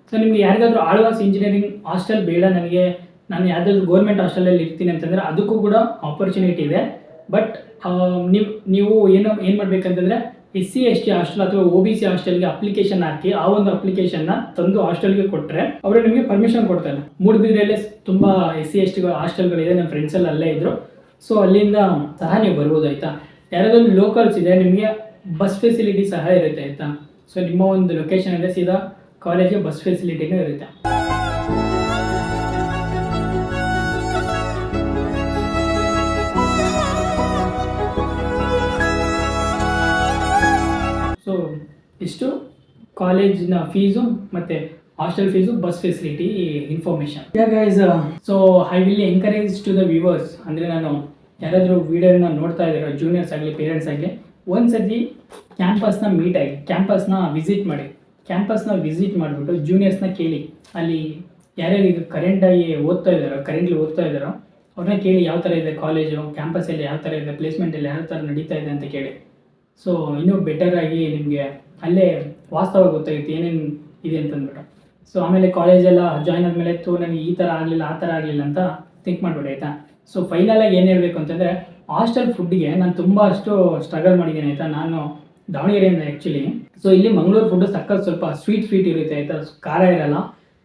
A: ಸೊ ನಿಮಗೆ ಯಾರಿಗಾದ್ರೂ ಆಳ್ವಾಸ್ ಇಂಜಿನಿಯರಿಂಗ್ ಹಾಸ್ಟೆಲ್ ಬೇಡ, ನಾನು ಯಾವುದಾದ್ರೂ ಗೌರ್ಮೆಂಟ್ ಹಾಸ್ಟೆಲಲ್ಲಿ ಇರ್ತೀನಿ ಅಂತಂದರೆ ಅದಕ್ಕೂ ಕೂಡ ಆಪರ್ಚುನಿಟಿ ಇದೆ. ಬಟ್ ನೀವು ಏನು ಮಾಡಬೇಕಂತಂದರೆ SC ST ಹಾಸ್ಟೆಲ್ ಅಥವಾ OBC ಹಾಸ್ಟೆಲ್ಗೆ ಅಪ್ಲಿಕೇಶನ್ ಹಾಕಿ ಆ ಒಂದು ಅಪ್ಲಿಕೇಶನ್ನ ತಂದು ಹಾಸ್ಟೆಲ್ಗೆ ಕೊಟ್ಟರೆ ಅವರು ನಿಮಗೆ ಪರ್ಮಿಷನ್ ಕೊಡ್ತಾರೆ. ಮೂಡುಬಿದ್ರೆಯಲ್ಲೇ ತುಂಬ SC ST ಹಾಸ್ಟೆಲ್ಗಳಿದೆ, ನಮ್ಮ ಫ್ರೆಂಡ್ಸ್ ಎಲ್ಲ ಅಲ್ಲೇ ಇದ್ರು. ಸೊ ಅಲ್ಲಿಂದ ಸಹ ನೀವು ಬರ್ಬೋದು ಆಯಿತಾ. ಯಾರಾದರೂ ಲೋಕಲ್ಸ್ ಇದೆ ನಿಮಗೆ ಬಸ್ ಫೆಸಿಲಿಟಿ ಸಹ ಇರುತ್ತೆ ಆಯಿತಾ. ಸೊ ನಿಮ್ಮ ಒಂದು ಲೊಕೇಶನ್ ಇದೆ ಸೀದಾ ಕಾಲೇಜ್ಗೆ ಬಸ್ ಫೆಸಿಲಿಟಿನೂ ಇರುತ್ತೆ. ಸೊ ಇಷ್ಟು ಕಾಲೇಜಿನ ಫೀಸು ಮತ್ತು hostel fees, bus facility information. Guys, so I will encourage to the viewers, ಅಂದರೆ ನಾನು ಯಾರಾದರೂ ವೀಡಿಯೋನ ನೋಡ್ತಾ ಇದ್ದಾರೋ ಜೂನಿಯರ್ಸ್ ಆಗಲಿ ಪೇರೆಂಟ್ಸ್ ಆಗಲಿ, ಒಂದ್ಸತಿ ಕ್ಯಾಂಪಸ್ನ ಮೀಟ್ ಆಗಿ ಕ್ಯಾಂಪಸ್ನ ವಿಸಿಟ್ ಮಾಡಿ. ಕ್ಯಾಂಪಸ್ನ ವಿಸಿಟ್ ಮಾಡಿಬಿಟ್ಟು ಜೂನಿಯರ್ಸ್ನ ಕೇಳಿ, ಅಲ್ಲಿ ಯಾರ್ಯಾರು ಈಗ ಕರೆಂಟ್ಲಿ ಓದ್ತಾ ಇದ್ದಾರೋ ಅವ್ರನ್ನ ಕೇಳಿ ಯಾವ ಥರ ಇದೆ ಕಾಲೇಜು, ಕ್ಯಾಂಪಸಲ್ಲಿ ಯಾವ ಥರ ಇದೆ, ಪ್ಲೇಸ್ಮೆಂಟಲ್ಲಿ ಯಾವ ಥರ ನಡೀತಾ ಇದೆ ಅಂತ ಕೇಳಿ. ಸೊ ಇನ್ನೂ ಬೆಟರಾಗಿ ನಿಮಗೆ ಅಲ್ಲೇ ವಾಸ್ತವ ಗೊತ್ತಾಗುತ್ತೆ ಏನೇನು ಇದೆ ಅಂತಂದ್ಬಿಟ್ಟು. ಸೊ ಆಮೇಲೆ ಕಾಲೇಜೆಲ್ಲ ಜಾಯ್ನ್ ಆದಮೇಲೆ ನನಗೆ ಈ ಥರ ಆಗಲಿಲ್ಲ ಆ ಥರ ಆಗಲಿಲ್ಲ ಅಂತ ಥಿಂಕ್ ಮಾಡಬೇಡಿ ಆಯಿತಾ. ಸೊ ಫೈನಲಾಗಿ ಏನು ಹೇಳಬೇಕು ಅಂತಂದರೆ, ಹಾಸ್ಟೆಲ್ ಫುಡ್ಗೆ ನಾನು ತುಂಬ ಅಷ್ಟು ಸ್ಟ್ರಗಲ್ ಮಾಡಿದ್ದೀನಿ ಆಯಿತಾ. ನಾನು ದಾವಣಗೆರೆಯಿಂದ ಆ್ಯಕ್ಚುಲಿ. ಸೊ ಇಲ್ಲಿ ಮಂಗಳೂರು ಫುಡ್ಡು ಸಕ್ಕತ್ ಸ್ವಲ್ಪ ಸ್ವೀಟ್ ಇರುತ್ತೆ ಆಯಿತಾ, ಖಾರ ಇರಲ್ಲ,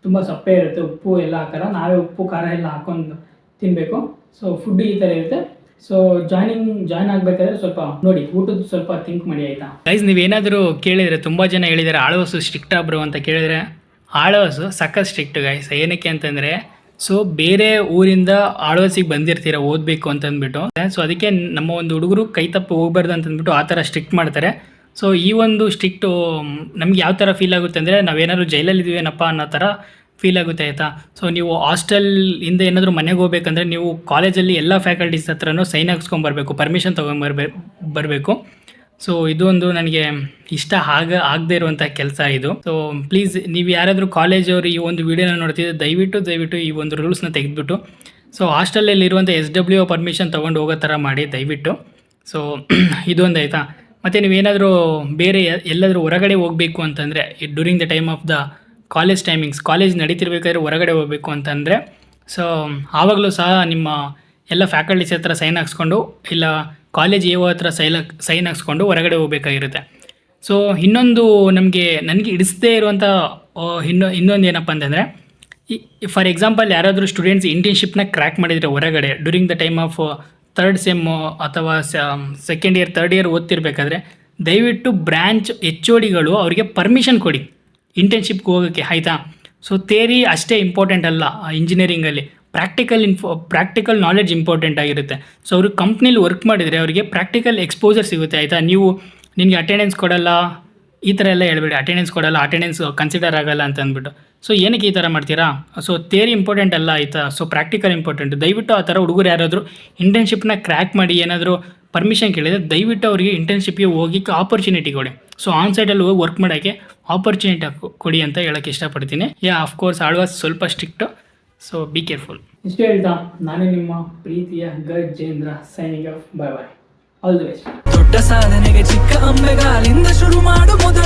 A: ತುಂಬ ಸಪ್ಪೆ ಇರುತ್ತೆ, ಉಪ್ಪು ಎಲ್ಲ ಹಾಕಲ್ಲ, ನಾವೇ ಉಪ್ಪು ಖಾರ ಎಲ್ಲ ಹಾಕೊಂಡು ತಿನ್ನಬೇಕು. ಸೊ ಫುಡ್ ಈ ಥರ ಇರುತ್ತೆ. ಸೊ ಜಾಯ್ನ್ ಆಗಬೇಕಾದ್ರೆ ಸ್ವಲ್ಪ ನೋಡಿ, ಊಟದ ಸ್ವಲ್ಪ ಥಿಂಕ್ ಮಾಡಿ ಆಯಿತಾ. ಗೈಸ್, ನೀವೇನಾದರೂ ಕೇಳಿದರೆ ತುಂಬ ಜನ ಹೇಳಿದ್ದಾರೆ ಆಳ್ವಾಸು ಸ್ಟ್ರಿಕ್ಟ್ ಬ್ರೋ ಅಂತ ಕೇಳಿದರೆ, ಆಳ್ವಾಸು ಸಖತ್ ಸ್ಟ್ರಿಕ್ಟ್ ಗೈಸ್. ಏನಕ್ಕೆ ಅಂತಂದರೆ, ಸೊ ಬೇರೆ ಊರಿಂದ ಆಳ್ವಾಸಿಗೆ ಬಂದಿರ್ತೀರ ಓದಬೇಕು ಅಂತಂದ್ಬಿಟ್ಟು, ಸೊ ಅದಕ್ಕೆ ನಮ್ಮ ಒಂದು ಹುಡುಗರು ಕೈ ತಪ್ಪು ಹೋಗ್ಬಾರ್ದು ಅಂತಂದ್ಬಿಟ್ಟು ಆ ಥರ ಸ್ಟ್ರಿಕ್ಟ್ ಮಾಡ್ತಾರೆ. ಸೊ ಈ ಒಂದು ಸ್ಟ್ರಿಕ್ಟು ನಮ್ಗೆ ಯಾವ ಥರ ಫೀಲ್ ಆಗುತ್ತೆ ಅಂದರೆ, ನಾವೇನಾದ್ರು ಜೈಲಲ್ಲಿ ಇದೀವೇನಪ್ಪ ಅನ್ನೋ ಥರ ಫೀಲ್ ಆಗುತ್ತೆ ಆಯಿತಾ. ಸೊ ನೀವು ಹಾಸ್ಟೆಲಿಂದ ಏನಾದರೂ ಮನೆಗೆ ಹೋಗ್ಬೇಕಂದ್ರೆ ನೀವು ಕಾಲೇಜಲ್ಲಿ ಎಲ್ಲ ಫ್ಯಾಕಲ್ಟೀಸ್ ಹತ್ರನೂ ಸೈನ್ ಹಾಕ್ಸ್ಕೊಂಬರ್ಬೇಕು, ಪರ್ಮಿಷನ್ ಬರಬೇಕು. ಸೊ ಇದು ಒಂದು ನನಗೆ ಇಷ್ಟ ಆಗದೇ ಇರುವಂಥ ಕೆಲಸ ಇದು. ಸೊ ಪ್ಲೀಸ್, ನೀವು ಯಾರಾದರೂ ಕಾಲೇಜವರು ಈ ಒಂದು ವೀಡಿಯೋನ ನೋಡ್ತಿದ್ದೆ, ದಯವಿಟ್ಟು ಈ ಒಂದು ರೂಲ್ಸ್ನ ತೆಗೆದುಬಿಟ್ಟು ಸೊ ಹಾಸ್ಟೆಲಲ್ಲಿ ಇರುವಂಥ SWO ಪರ್ಮಿಷನ್ ತೊಗೊಂಡು ಹೋಗೋ ಥರ ಮಾಡಿ ದಯವಿಟ್ಟು. ಸೊ ಇದೊಂದು ಆಯಿತಾ. ಮತ್ತು ನೀವೇನಾದರೂ ಬೇರೆ ಎಲ್ಲಾದರೂ ಹೊರಗಡೆ ಹೋಗಬೇಕು ಅಂತಂದರೆ, during the time of the college ನಡೀತಿರ್ಬೇಕಾದ್ರೆ ಹೊರಗಡೆ ಹೋಗಬೇಕು ಅಂತಂದರೆ, ಸೊ ಆವಾಗಲೂ ಸಹ ನಿಮ್ಮ ಎಲ್ಲ ಫ್ಯಾಕಲ್ಟೀಸ್ ಹತ್ರ ಸೈನ್ ಹಾಕ್ಸ್ಕೊಂಡು, ಇಲ್ಲ ಕಾಲೇಜ್ AO ಹತ್ರ ಸೈನ್ ಹಾಕ್ಸ್ಕೊಂಡು ಹೊರಗಡೆ ಹೋಗಬೇಕಾಗಿರುತ್ತೆ. ಸೊ ಇನ್ನೊಂದು ನನಗೆ ಹಿಡಿಸದೇ ಇರುವಂಥ ಇನ್ನೊಂದು ಏನಪ್ಪ ಅಂತಂದರೆ, ಫಾರ್ ಎಕ್ಸಾಂಪಲ್ ಯಾರಾದರೂ ಸ್ಟೂಡೆಂಟ್ಸ್ ಇಂಟರ್ನ್ಶಿಪ್ನ ಕ್ರ್ಯಾಕ್ ಮಾಡಿದರೆ ಹೊರಗಡೆ during the time of 3rd sem ಅಥವಾ 2nd ಇಯರ್ 3rd ಇಯರ್ ಓದ್ತಿರ್ಬೇಕಾದ್ರೆ, ದಯವಿಟ್ಟು ಬ್ರ್ಯಾಂಚ್ HODಗಳು ಅವರಿಗೆ ಪರ್ಮಿಷನ್ ಕೊಡಿ ಇಂಟರ್ನ್ಶಿಪ್ಗೆ ಹೋಗೋಕ್ಕೆ ಆಯಿತಾ. ಸೊ ಥಿಯರಿ ಅಷ್ಟೇ ಇಂಪಾರ್ಟೆಂಟ್ ಅಲ್ಲ ಇಂಜಿನಿಯರಿಂಗಲ್ಲಿ, ಪ್ರಾಕ್ಟಿಕಲ್ ನಾಲೆಡ್ಜ್ ಇಂಪಾರ್ಟೆಂಟ್ ಆಗಿರುತ್ತೆ. ಸೊ ಅವರು ಕಂಪ್ನಿಲಿ ವರ್ಕ್ ಮಾಡಿದರೆ ಅವರಿಗೆ ಪ್ರಾಕ್ಟಿಕಲ್ ಎಕ್ಸ್ಪೋಜರ್ ಸಿಗುತ್ತೆ ಆಯಿತಾ. ನಿನಗೆ ಅಟೆಂಡೆನ್ಸ್ ಕೊಡಲ್ಲ ಈ ಥರ ಎಲ್ಲ ಹೇಳ್ಬೇಡಿ, ಅಟೆಂಡೆನ್ಸ್ ಕನ್ಸಿಡರ್ ಆಗಲ್ಲ ಅಂತ ಅಂದ್ಬಿಟ್ಟು. ಸೊ ಏನಕ್ಕೆ ಈ ಥರ ಮಾಡ್ತೀರಾ? ಸೊ ಥಿಯರಿ ಇಂಪಾರ್ಟೆಂಟ್ ಅಲ್ಲ ಆಯಿತಾ, ಸೊ ಪ್ರಾಕ್ಟಿಕಲ್ ಇಂಪಾರ್ಟೆಂಟ್. ದಯವಿಟ್ಟು ಆ ಥರ ಹುಡುಗರು ಯಾರಾದರೂ ಇಂಟರ್ನ್ಶಿಪ್ನ ಕ್ರ್ಯಾಕ್ ಮಾಡಿ ಏನಾದರೂ ಪರ್ಮಿಷನ್ ಕೇಳಿದರೆ ದಯವಿಟ್ಟು ಅವರಿಗೆ ಇಂಟರ್ನ್ಶಿಪ್ಗೆ ಹೋಗಿಕ್ಕೆ ಆಪರ್ಚುನಿಟಿ ಕೊಡಿ. ಸೊ ಆನ್ಸೈಟಲ್ಲಿ ಹೋಗಿ ವರ್ಕ್ ಮಾಡೋಕ್ಕೆ ಆಪರ್ಚುನಿಟಿ ಕೊಡಿ ಅಂತ ಹೇಳೋಕ್ಕೆ ಇಷ್ಟಪಡ್ತೀನಿ. ಆಫ್ಕೋರ್ಸ್ ಆಳ್ವಾಸ್ ಸ್ವಲ್ಪ ಸ್ಟ್ರಿಕ್ಟು, ಸೊ ಬಿ ಕೇರ್ಫುಲ್. ಇಷ್ಟು ಹೇಳ್ತಾ ನಾನು ನಿಮ್ಮ ಪ್ರೀತಿಯ Gajendra signing off. Bye, all the best.
B: ದೊಡ್ಡ ಸಾಧನೆಗೆ ಚಿಕ್ಕ ಅಂಬೆಗಾಲಿಂದ ಶುರು ಮಾಡು ಮೊದಲು.